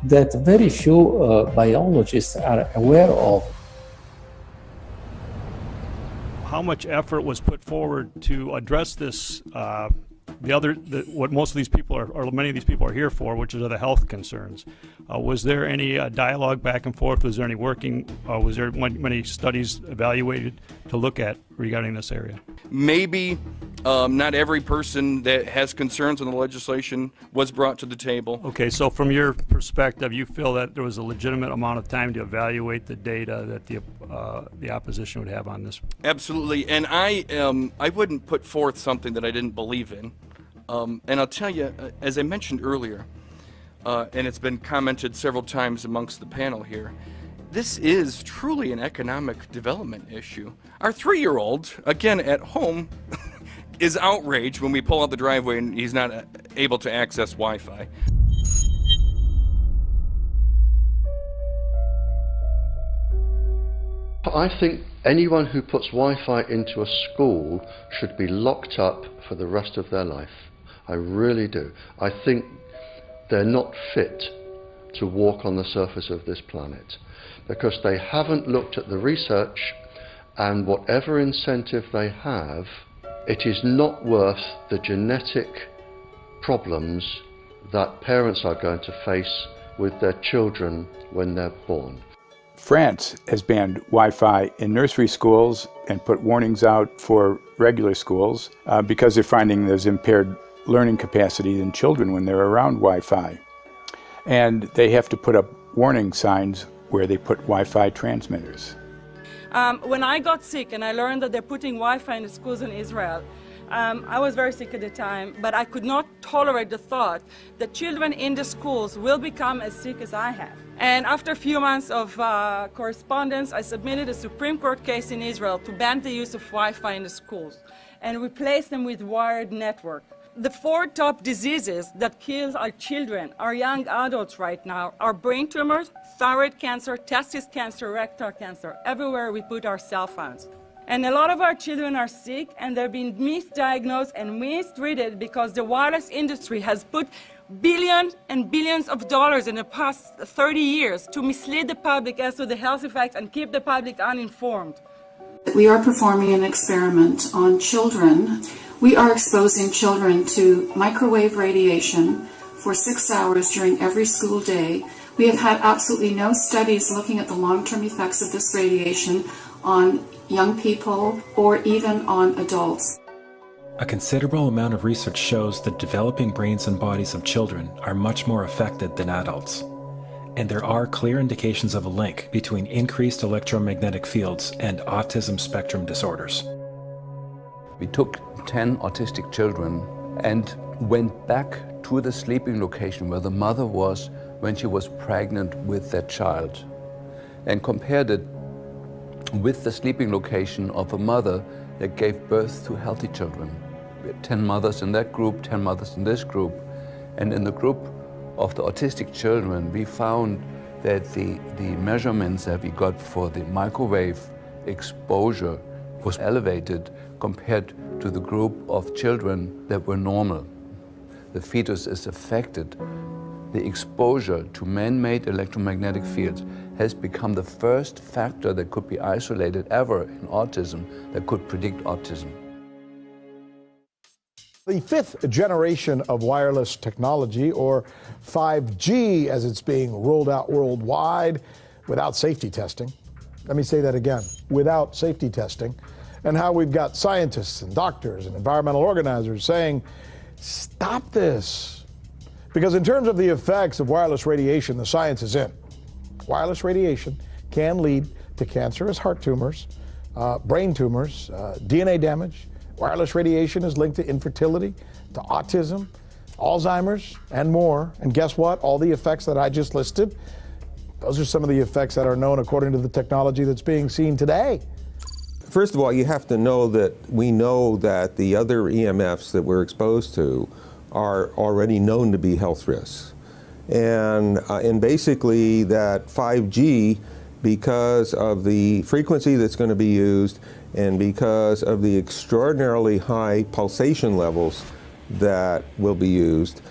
that very few biologists are aware of. How much effort was put forward to address this, what most of these people are, or many of these people are here for, which are the health concerns? Was there any dialogue back and forth? Was there any working? Was there many studies evaluated to look at regarding this area? Maybe not every person that has concerns on the legislation was brought to the table. Okay, so from your perspective, you feel that there was a legitimate amount of time to evaluate the data that the opposition would have on this? Absolutely, and I wouldn't put forth something that I didn't believe in. And I'll tell you, as I mentioned earlier, and it's been commented several times amongst the panel here, this is truly an economic development issue. Our 3-year-old, again at home, is outraged when we pull out the driveway and he's not able to access Wi-Fi. I think anyone who puts Wi-Fi into a school should be locked up for the rest of their life. I really do. I think they're not fit to walk on the surface of this planet because they haven't looked at the research, and whatever incentive they have, it is not worth the genetic problems that parents are going to face with their children when they're born. France has banned Wi-Fi in nursery schools and put warnings out for regular schools because they're finding there's impaired learning capacity in children when they're around Wi-Fi. And they have to put up warning signs where they put Wi-Fi transmitters. When I got sick and I learned that they're putting Wi-Fi in the schools in Israel, I was very sick at the time, but I could not tolerate the thought that children in the schools will become as sick as I have. And after a few months of correspondence, I submitted a Supreme Court case in Israel to ban the use of Wi-Fi in the schools and replace them with wired network. The 4 top diseases that kill our children, our young adults right now, are brain tumors, thyroid cancer, testis cancer, rectal cancer, everywhere we put our cell phones. And a lot of our children are sick and they're being misdiagnosed and mistreated because the wireless industry has put billions and billions of dollars in the past 30 years to mislead the public as to the health effects and keep the public uninformed. We are performing an experiment on children. We are exposing children to microwave radiation for 6 hours during every school day. We have had absolutely no studies looking at the long-term effects of this radiation on young people or even on adults. A considerable amount of research shows that developing brains and bodies of children are much more affected than adults. And there are clear indications of a link between increased electromagnetic fields and autism spectrum disorders. We took 10 autistic children and went back to the sleeping location where the mother was when she was pregnant with that child, and compared it with the sleeping location of a mother that gave birth to healthy children. We had 10 mothers in that group, 10 mothers in this group, and in the group of the autistic children, we found that the measurements that we got for the microwave exposure was elevated compared to the group of children that were normal. The fetus is affected. The exposure to man-made electromagnetic fields has become the first factor that could be isolated ever in autism that could predict autism. The fifth generation of wireless technology, or 5G as it's being rolled out worldwide without safety testing. Let me say that again, without safety testing. And how we've got scientists and doctors and environmental organizers saying, stop this. Because in terms of the effects of wireless radiation, the science is in. Wireless radiation can lead to cancerous heart tumors, brain tumors, DNA damage. Wireless radiation is linked to infertility, to autism, Alzheimer's, and more. And guess what? All the effects that I just listed, those are some of the effects that are known according to the technology that's being seen today. First of all, you have to know that we know that the other EMFs that we're exposed to are already known to be health risks. And basically that 5G, because of the frequency that's going to be used and because of the extraordinarily high pulsation levels that will be used,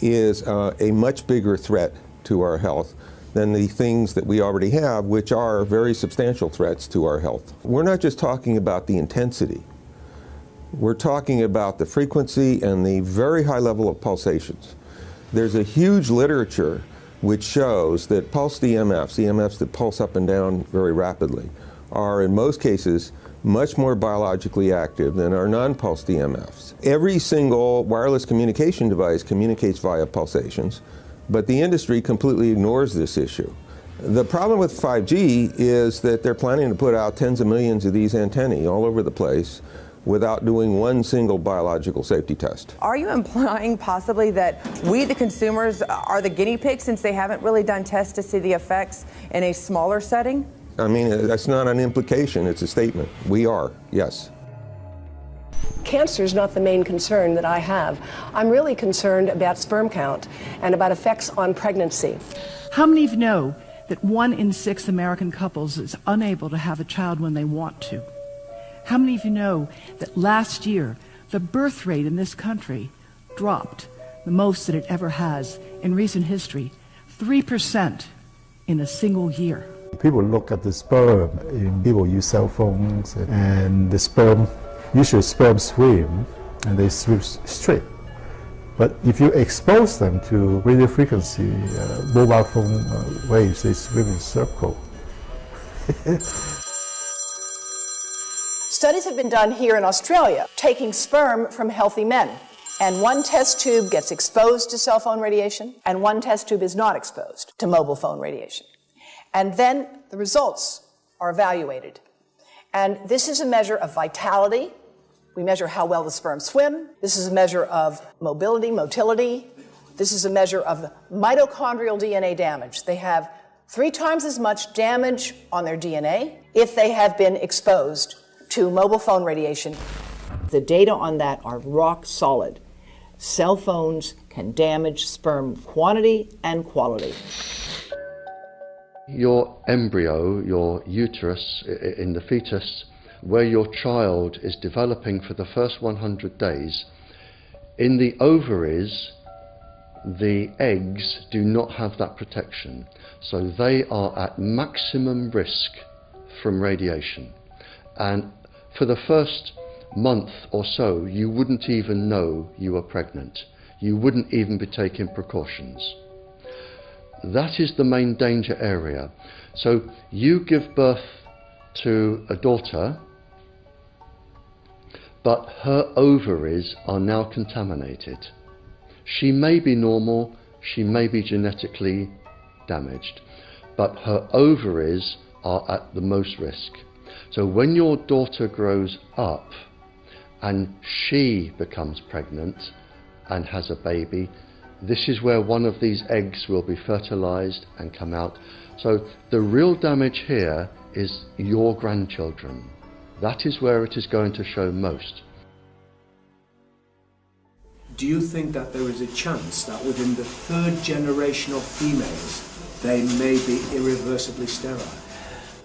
is a much bigger threat to our health than the things that we already have, which are very substantial threats to our health. We're not just talking about the intensity. We're talking about the frequency and the very high level of pulsations. There's a huge literature which shows that pulsed EMFs, EMFs that pulse up and down very rapidly, are in most cases much more biologically active than our non-pulsed EMFs. Every single wireless communication device communicates via pulsations, but the industry completely ignores this issue. The problem with 5G is that they're planning to put out tens of millions of these antennae all over the place without doing one single biological safety test. Are you implying possibly that we, the consumers, are the guinea pigs since they haven't really done tests to see the effects in a smaller setting? I mean, that's not an implication, it's a statement. We are, yes. Cancer is not the main concern that I have. I'm really concerned about sperm count and about effects on pregnancy. How many of you know that 1 in 6 American couples is unable to have a child when they want to? How many of you know that last year the birth rate in this country dropped the most that it ever has in recent history, 3% in a single year? People look at the sperm, and people use cell phones, and the sperm, usually sperm swim, and they swim straight. But if you expose them to radio frequency, mobile phone waves, they swim in circle. Studies have been done here in Australia, taking sperm from healthy men. And one test tube gets exposed to cell phone radiation, and one test tube is not exposed to mobile phone radiation. And then the results are evaluated. And this is a measure of vitality. We measure how well the sperm swim. This is a measure of motility. This is a measure of mitochondrial DNA damage. They have 3 times as much damage on their DNA if they have been exposed to mobile phone radiation. The data on that are rock solid. Cell phones can damage sperm quantity and quality. Your embryo, your uterus in the fetus, where your child is developing for the first 100 days, in the ovaries, the eggs do not have that protection. So they are at maximum risk from radiation. And for the first month or so, you wouldn't even know you were pregnant. You wouldn't even be taking precautions. That is the main danger area. So you give birth to a daughter, but her ovaries are now contaminated. She may be normal, she may be genetically damaged, but her ovaries are at the most risk. So when your daughter grows up and she becomes pregnant and has a baby, this is where one of these eggs will be fertilized and come out. So the real damage here is your grandchildren. That is where it is going to show most. Do you think that there is a chance that within the third generation of females, they may be irreversibly sterile?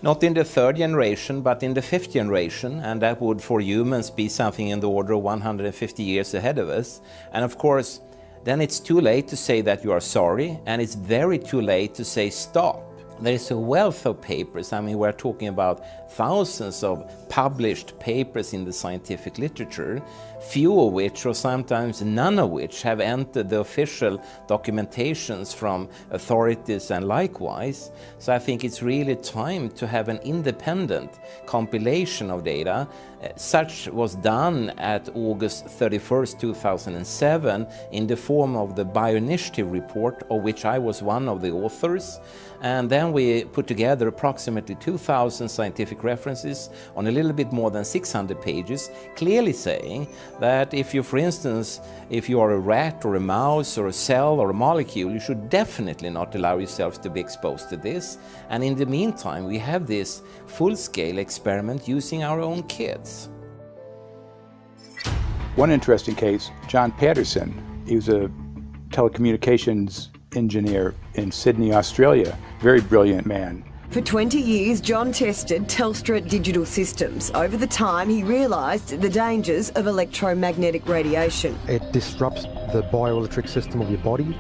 Not in the third generation, but in the fifth generation, and that would for humans be something in the order of 150 years ahead of us. And of course, then it's too late to say that you are sorry, and it's very too late to say stop. There is a wealth of papers. I mean, we're talking about thousands of published papers in the scientific literature, few of which, or sometimes none of which, have entered the official documentations from authorities and likewise. So I think it's really time to have an independent compilation of data. Such was done at August 31st, 2007 in the form of the Bioinitiative report, of which I was one of the authors. And then we put together approximately 2,000 scientific references on a little bit more than 600 pages, clearly saying that if you, for instance, if you are a rat or a mouse or a cell or a molecule, you should definitely not allow yourselves to be exposed to this. And in the meantime, we have this full-scale experiment using our own kids. One interesting case, John Patterson. He was a telecommunications engineer in Sydney, Australia. Very brilliant man. For 20 years, John tested Telstra digital systems. Over the time, he realised the dangers of electromagnetic radiation. It disrupts the bioelectric system of your body,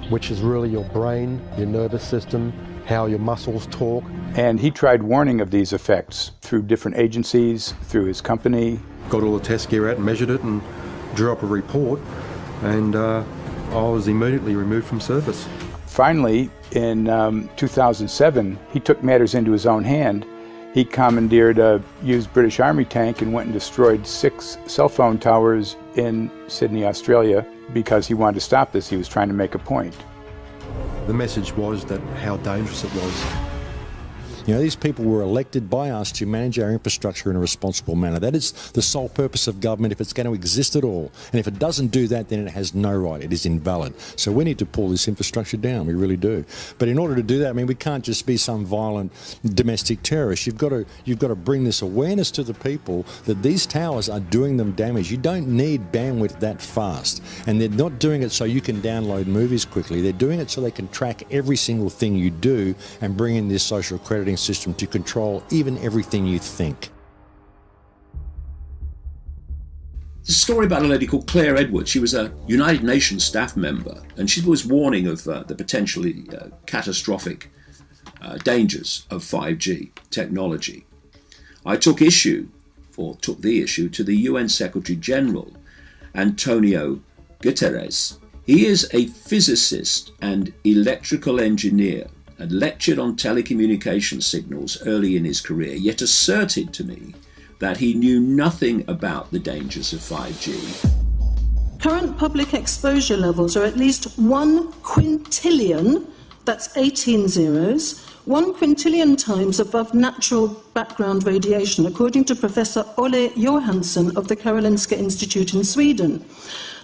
which is really your brain, your nervous system, how your muscles talk. And he tried warning of these effects through different agencies, through his company. Got all the test gear out and measured it and drew up a report, and I was immediately removed from service. Finally, in 2007, he took matters into his own hand. He commandeered a used British Army tank and went and destroyed 6 cell phone towers in Sydney, Australia, because he wanted to stop this. He was trying to make a point. The message was that how dangerous it was. You know, these people were elected by us to manage our infrastructure in a responsible manner. That is the sole purpose of government if it's going to exist at all. And if it doesn't do that, then it has no right. It is invalid. So we need to pull this infrastructure down. We really do. But in order to do that, I mean, we can't just be some violent domestic terrorist. You've got to bring this awareness to the people that these towers are doing them damage. You don't need bandwidth that fast. And they're not doing it so you can download movies quickly. They're doing it so they can track every single thing you do and bring in this social crediting system to control even everything you think. There's a story about a lady called Claire Edwards. She was a United Nations staff member, and she was warning of the potentially catastrophic dangers of 5G technology. I took the issue to the UN Secretary General, Antonio Guterres. He is a physicist and electrical engineer, and lectured on telecommunication signals early in his career, yet asserted to me that he knew nothing about the dangers of 5G. Current public exposure levels are at least 1 quintillion, that's 18 zeros, 1 quintillion times above natural background radiation, according to Professor Olle Johansson of the Karolinska Institute in Sweden.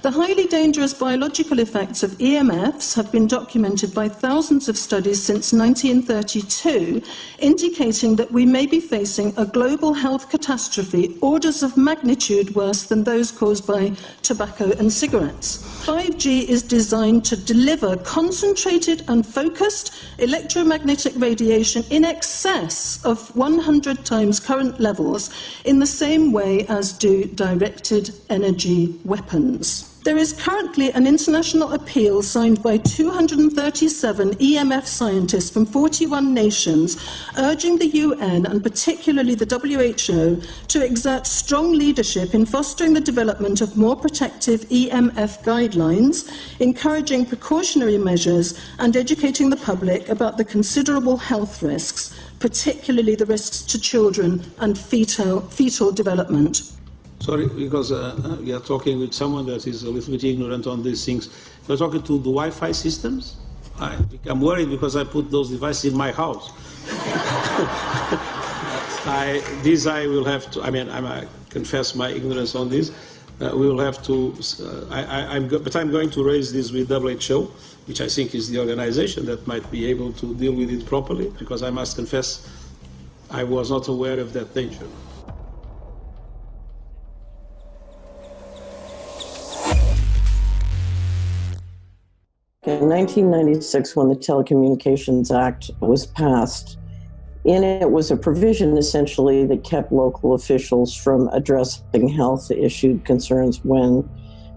The highly dangerous biological effects of EMFs have been documented by thousands of studies since 1932, indicating that we may be facing a global health catastrophe orders of magnitude worse than those caused by tobacco and cigarettes. 5G is designed to deliver concentrated and focused electromagnetic radiation in excess of 100 times current levels in the same way as do directed energy weapons. There is currently an international appeal signed by 237 EMF scientists from 41 nations, urging the UN and particularly the WHO to exert strong leadership in fostering the development of more protective EMF guidelines, encouraging precautionary measures and educating the public about the considerable health risks, particularly the risks to children and fetal development. Sorry, because we are talking with someone that is a little bit ignorant on these things. We're talking to the Wi-Fi systems. I become worried because I put those devices in my house. I will have to, I mean, I'm a confess my ignorance on this. We will have to, but I'm going to raise this with WHO, which I think is the organization that might be able to deal with it properly, because I must confess I was not aware of that danger. In 1996, when the Telecommunications Act was passed, in it was a provision essentially that kept local officials from addressing health issue concerns when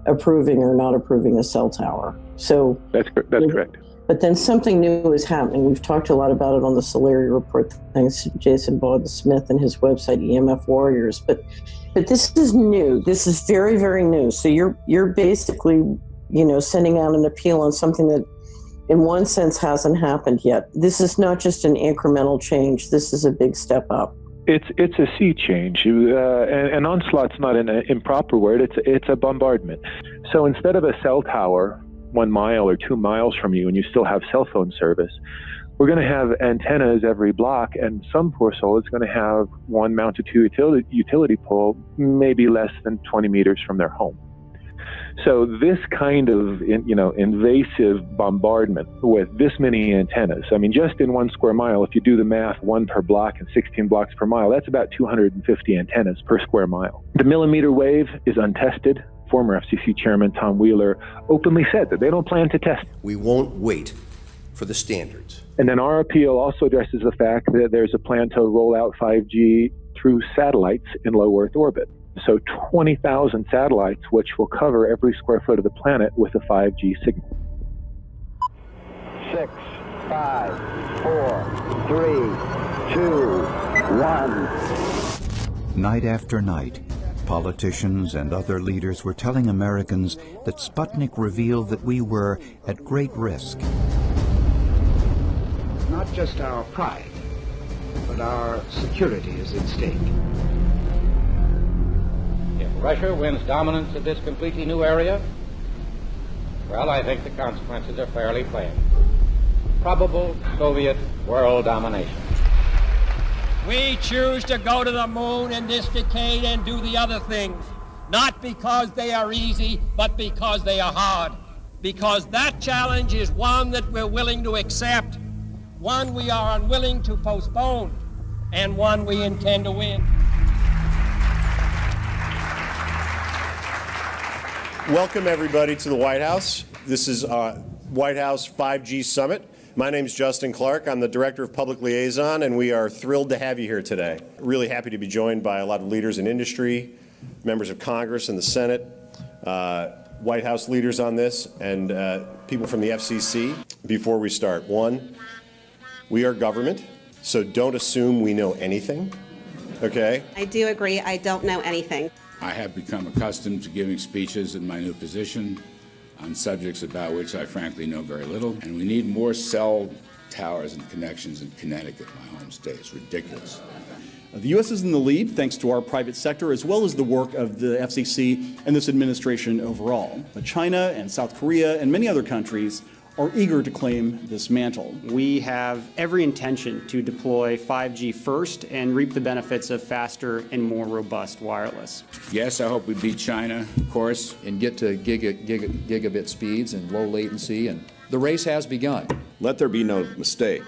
approving or not approving a cell tower. So that's correct. But then something new is happening. We've talked a lot about it on the Solari Report, thanks to Jason Boggs-Smith and his website, EMF Warriors. But this is new. This is very, very new. So you're basically, sending out an appeal on something that in one sense hasn't happened yet. This is not just an incremental change. This is a big step up. It's a sea change. An onslaught's not an improper word. It's a bombardment. So instead of a cell tower 1 mile or 2 miles from you and you still have cell phone service, we're going to have antennas every block, and some poor soul is going to have one mounted to utility pole maybe less than 20 meters from their home. So this kind of, invasive bombardment with this many antennas, I mean, just in 1 square mile, if you do the math, 1 per block and 16 blocks per mile, that's about 250 antennas per square mile. The millimeter wave is untested. Former FCC Chairman Tom Wheeler openly said that they don't plan to test. We won't wait for the standards. And then our appeal also addresses the fact that there's a plan to roll out 5G through satellites in low Earth orbit. So 20,000 satellites, which will cover every square foot of the planet with a 5G signal. 6, 5, 4, 3, 2, 1. Night after night, politicians and other leaders were telling Americans that Sputnik revealed that we were at great risk. Not just our pride, but our security is at stake. If Russia wins dominance of this completely new area, well, I think the consequences are fairly plain. Probable Soviet world domination. We choose to go to the moon in this decade and do the other things, not because they are easy, but because they are hard. Because that challenge is one that we're willing to accept, one we are unwilling to postpone, and one we intend to win. Welcome, everybody, to the White House. This is White House 5G Summit. My name is Justin Clark. I'm the Director of Public Liaison, and we are thrilled to have you here today. Really happy to be joined by a lot of leaders in industry, members of Congress and the Senate, White House leaders on this, and people from the FCC. Before we start, one, we are government, so don't assume we know anything, okay? I do agree, I don't know anything. I have become accustomed to giving speeches in my new position on subjects about which I frankly know very little. And we need more cell towers and connections in Connecticut, my home state. It's ridiculous. The U.S. is in the lead thanks to our private sector as well as the work of the FCC and this administration overall. But China and South Korea and many other countries are eager to claim this mantle. We have every intention to deploy 5G first and reap the benefits of faster and more robust wireless. Yes, I hope we beat China, of course. And get to gigabit speeds and low latency, and the race has begun. Let there be no mistake.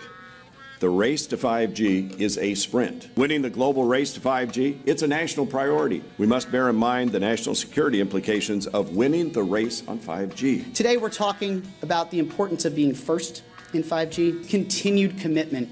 The race to 5G is a sprint. Winning the global race to 5G, it's a national priority. We must bear in mind the national security implications of winning the race on 5G. Today we're talking about the importance of being first in 5G, continued commitment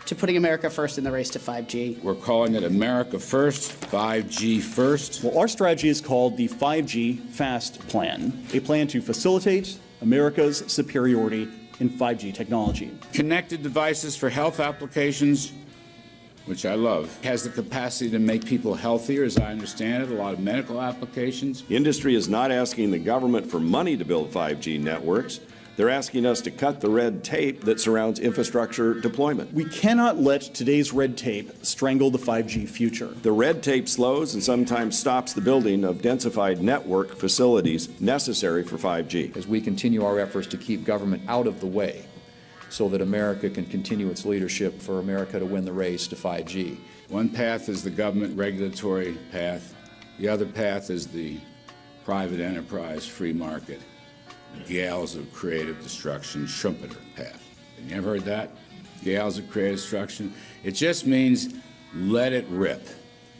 to putting America first in the race to 5G. We're calling it America First, 5G First. Well, our strategy is called the 5G FAST Plan, a plan to facilitate America's superiority in 5G technology. Connected devices for health applications, which I love, has the capacity to make people healthier, as I understand it, a lot of medical applications. Industry is not asking the government for money to build 5G networks. They're asking us to cut the red tape that surrounds infrastructure deployment. We cannot let today's red tape strangle the 5G future. The red tape slows and sometimes stops the building of densified network facilities necessary for 5G. As we continue our efforts to keep government out of the way so that America can continue its leadership for America to win the race to 5G. One path is the government regulatory path. The other path is the private enterprise, free market, gales of creative destruction, Schumpeter path. Have you ever heard that? Gales of creative destruction? It just means let it rip.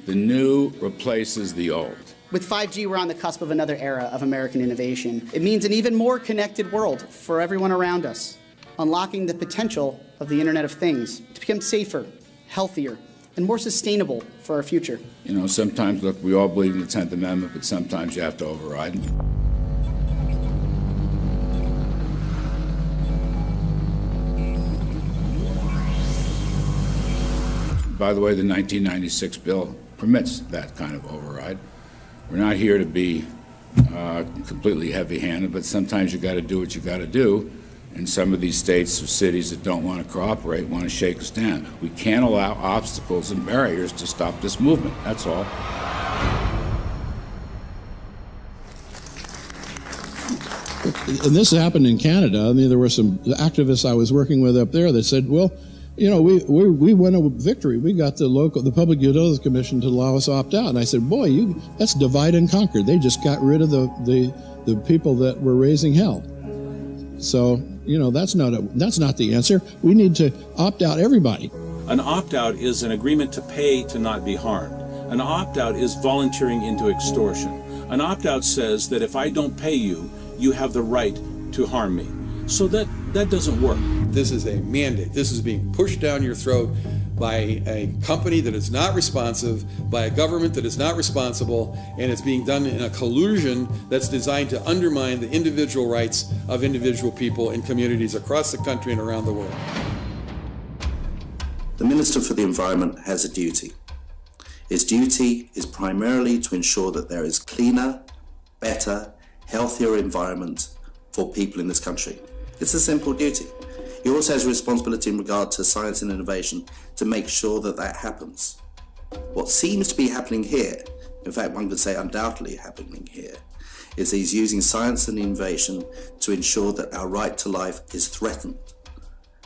The new replaces the old. With 5G, we're on the cusp of another era of American innovation. It means an even more connected world for everyone around us, unlocking the potential of the Internet of Things to become safer, healthier, and more sustainable for our future. You know, sometimes, look, we all believe in the 10th Amendment, but sometimes you have to override it. By the way, the 1996 bill permits that kind of override. We're not here to be completely heavy-handed, but sometimes you got to do what you got to do. And some of these states or cities that don't want to cooperate want to shake us down. We can't allow obstacles and barriers to stop this movement. That's all. And this happened in Canada. I mean, there were some activists I was working with up there that said, well, you know, we won a victory. We got the Public Utilities Commission to allow us opt out. And I said, boy, that's divide and conquer. They just got rid of the people that were raising hell. So, you know, that's not the answer. We need to opt out everybody. An opt-out is an agreement to pay to not be harmed. An opt-out is volunteering into extortion. An opt-out says that if I don't pay you, you have the right to harm me. So that doesn't work. This is a mandate. This is being pushed down your throat by a company that is not responsive, by a government that is not responsible, and it's being done in a collusion that's designed to undermine the individual rights of individual people in communities across the country and around the world. The Minister for the Environment has a duty. His duty is primarily to ensure that there is cleaner, better, healthier environment for people in this country. It's a simple duty. He also has a responsibility in regard to science and innovation to make sure that that happens. What seems to be happening here, in fact one could say undoubtedly happening here, is he's using science and innovation to ensure that our right to life is threatened.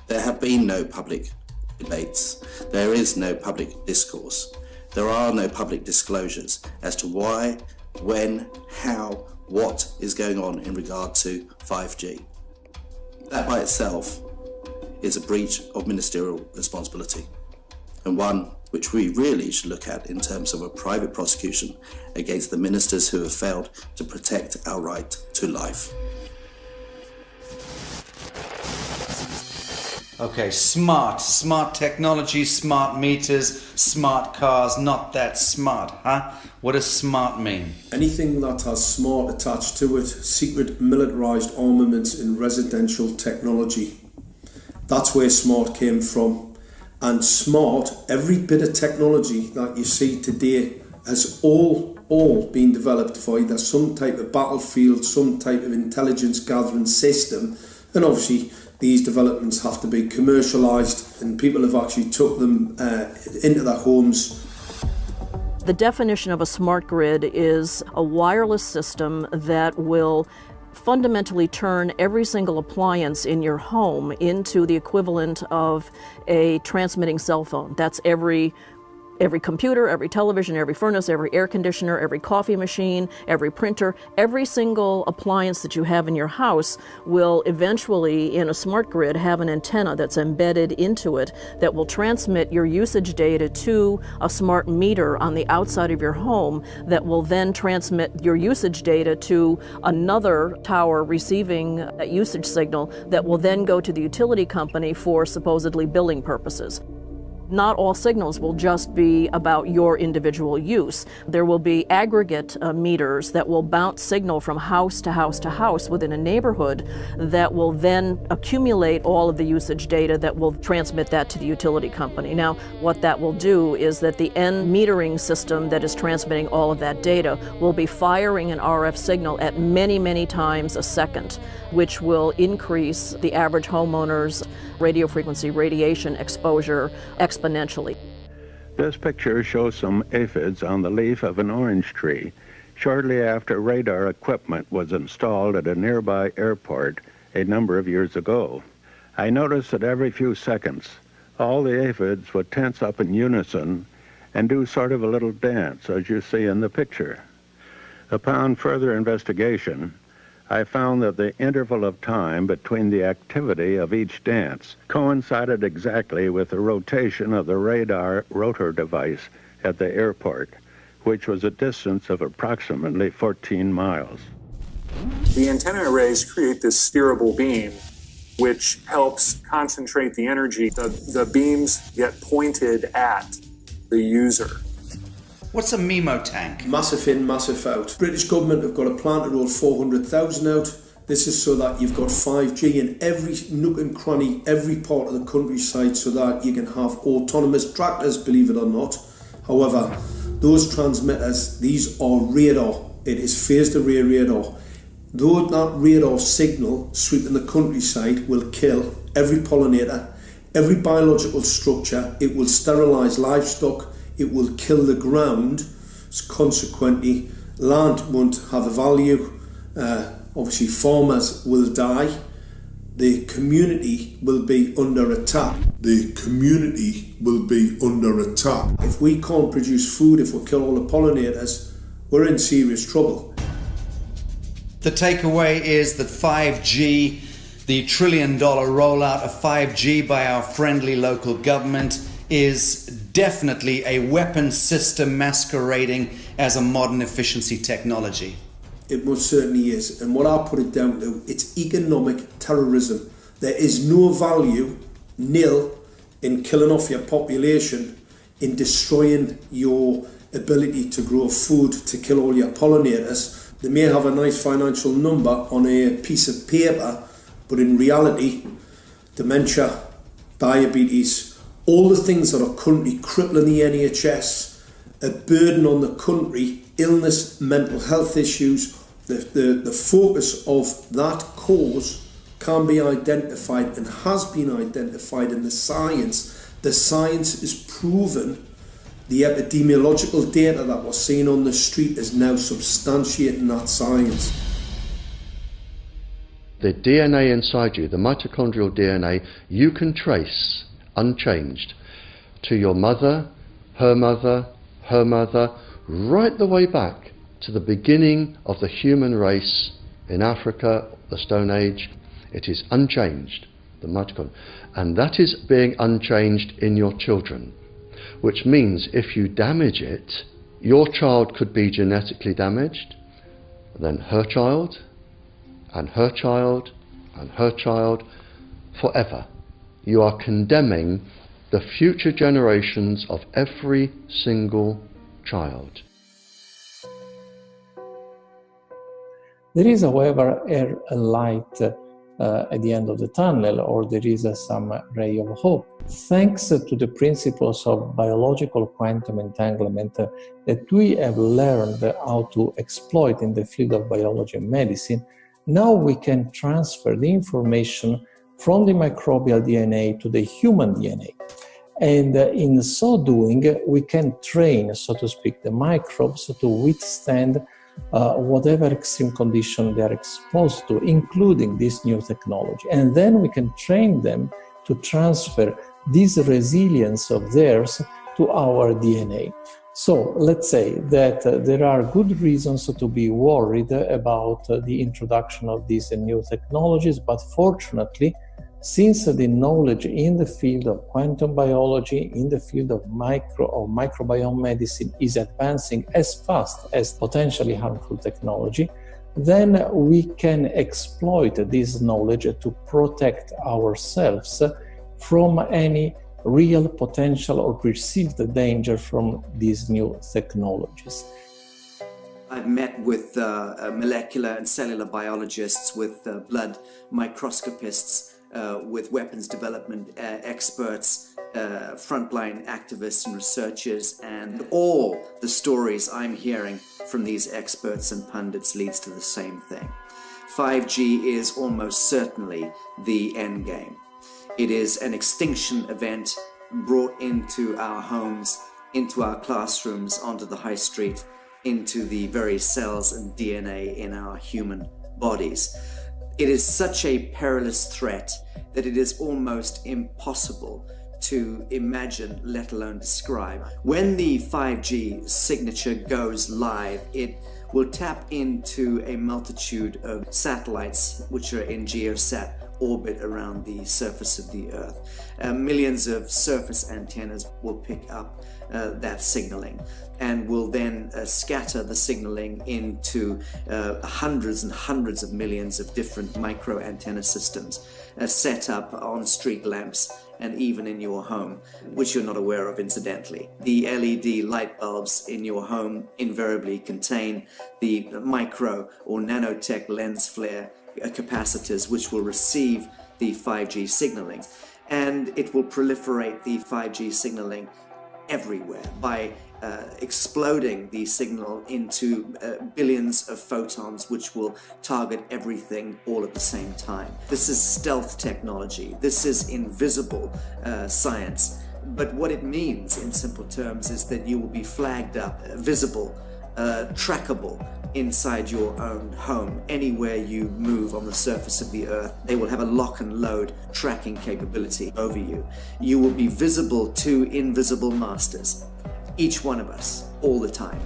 There have been no public debates. There is no public discourse. There are no public disclosures as to why, when, how, what is going on in regard to 5G. That by itself is a breach of ministerial responsibility, and one which we really should look at in terms of a private prosecution against the ministers who have failed to protect our right to life. Okay, smart technology, smart meters, smart cars, not that smart, huh? What does smart mean? Anything that has smart attached to it, secret militarised armaments in residential technology. That's where smart came from. And smart, every bit of technology that you see today has all been developed for either some type of battlefield, some type of intelligence gathering system, and obviously these developments have to be commercialised, and people have actually took them into their homes. The definition of a smart grid is a wireless system that will fundamentally turn every single appliance in your home into the equivalent of a transmitting cell phone. That's every computer, every television, every furnace, every air conditioner, every coffee machine, every printer, every single appliance that you have in your house will eventually, in a smart grid, have an antenna that's embedded into it that will transmit your usage data to a smart meter on the outside of your home that will then transmit your usage data to another tower receiving that usage signal that will then go to the utility company for supposedly billing purposes. Not all signals will just be about your individual use. There will be aggregate meters that will bounce signal from house to house to house within a neighborhood that will then accumulate all of the usage data that will transmit that to the utility company. Now, what that will do is that the end metering system that is transmitting all of that data will be firing an RF signal at many, many times a second, which will increase the average homeowner's radio frequency radiation exposure exponentially. This picture shows some aphids on the leaf of an orange tree shortly after radar equipment was installed at a nearby airport a number of years ago. I noticed that every few seconds all the aphids would tense up in unison and do sort of a little dance, as you see in the picture. Upon further investigation, I found that the interval of time between the activity of each dance coincided exactly with the rotation of the radar rotor device at the airport, which was a distance of approximately 14 miles. The antenna arrays create this steerable beam, which helps concentrate the energy. The beams get pointed at the user. What's a MIMO tank? Massive in, massive out. British government have got a plan to roll 400,000 out. This is so that you've got 5G in every nook and cranny, every part of the countryside, so that you can have autonomous tractors, believe it or not. However, those transmitters, these are radar. It is phased array radar. Though that radar signal sweeping the countryside will kill every pollinator, every biological structure, it will sterilise livestock, it will kill the ground, consequently land won't have a value, obviously farmers will die, the community will be under attack. If we can't produce food, if we kill all the pollinators, we're in serious trouble. The takeaway is that 5G, the $1 trillion rollout of 5G by our friendly local government, is definitely a weapon system masquerading as a modern efficiency technology. It most certainly is, and what I put it down to, it's economic terrorism. There is no value, nil, in killing off your population, in destroying your ability to grow food, to kill all your pollinators. They may have a nice financial number on a piece of paper, but in reality, dementia, diabetes, all the things that are currently crippling the NHS, a burden on the country, illness, mental health issues, the focus of that cause can be identified and has been identified in the science. The science is proven. The epidemiological data that we're seeing on the street is now substantiating that science. The DNA inside you, the mitochondrial DNA, you can trace unchanged to your mother, her mother, her mother, right the way back to the beginning of the human race in Africa, the Stone Age. It is unchanged, the mitochondria, and that is being unchanged in your children, which means if you damage it, your child could be genetically damaged, then her child, and her child, and her child, forever. You are condemning the future generations of every single child. There is, however, a light at the end of the tunnel, or there is some ray of hope. Thanks to the principles of biological quantum entanglement that we have learned how to exploit in the field of biology and medicine, now we can transfer the information from the microbial DNA to the human DNA. And in so doing, we can train, so to speak, the microbes to withstand whatever extreme condition they are exposed to, including this new technology. And then we can train them to transfer this resilience of theirs to our DNA. So let's say that there are good reasons to be worried about the introduction of these new technologies, but fortunately, since the knowledge in the field of quantum biology, in the field of microbiome medicine is advancing as fast as potentially harmful technology, then we can exploit this knowledge to protect ourselves from any real potential or perceived danger from these new technologies. I've met with molecular and cellular biologists, with blood microscopists, with weapons development experts, frontline activists and researchers, and all the stories I'm hearing from these experts and pundits leads to the same thing. 5G is almost certainly the end game. It is an extinction event brought into our homes, into our classrooms, onto the high street, into the very cells and DNA in our human bodies. It is such a perilous threat that it is almost impossible to imagine, let alone describe. When the 5G signature goes live, it will tap into a multitude of satellites which are in geosat orbit around the surface of the Earth. Millions of surface antennas will pick up that signaling and will then scatter the signaling into hundreds and hundreds of millions of different micro antenna systems set up on street lamps and even in your home, which you're not aware of incidentally. The LED light bulbs in your home invariably contain the micro or nanotech lens flare capacitors which will receive the 5G signaling, and it will proliferate the 5G signaling everywhere by exploding the signal into billions of photons which will target everything all at the same time. This is stealth technology. This is invisible science. But what it means in simple terms is that you will be flagged up, visible, trackable inside your own home. Anywhere you move on the surface of the Earth, they will have a lock and load tracking capability over you. You will be visible to invisible masters, each one of us, all the time.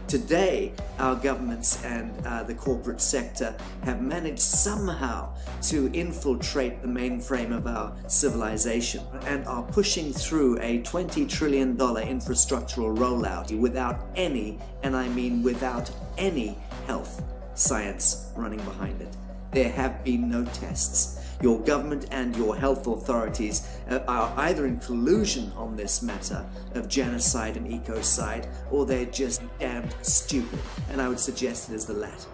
Today, our governments and the corporate sector have managed somehow to infiltrate the mainframe of our civilization and are pushing through a $20 trillion infrastructural rollout without any, and I mean without any, health science running behind it. There have been no tests. Your government and your health authorities are either in collusion on this matter of genocide and ecocide, or they're just damned stupid. And I would suggest it is the latter.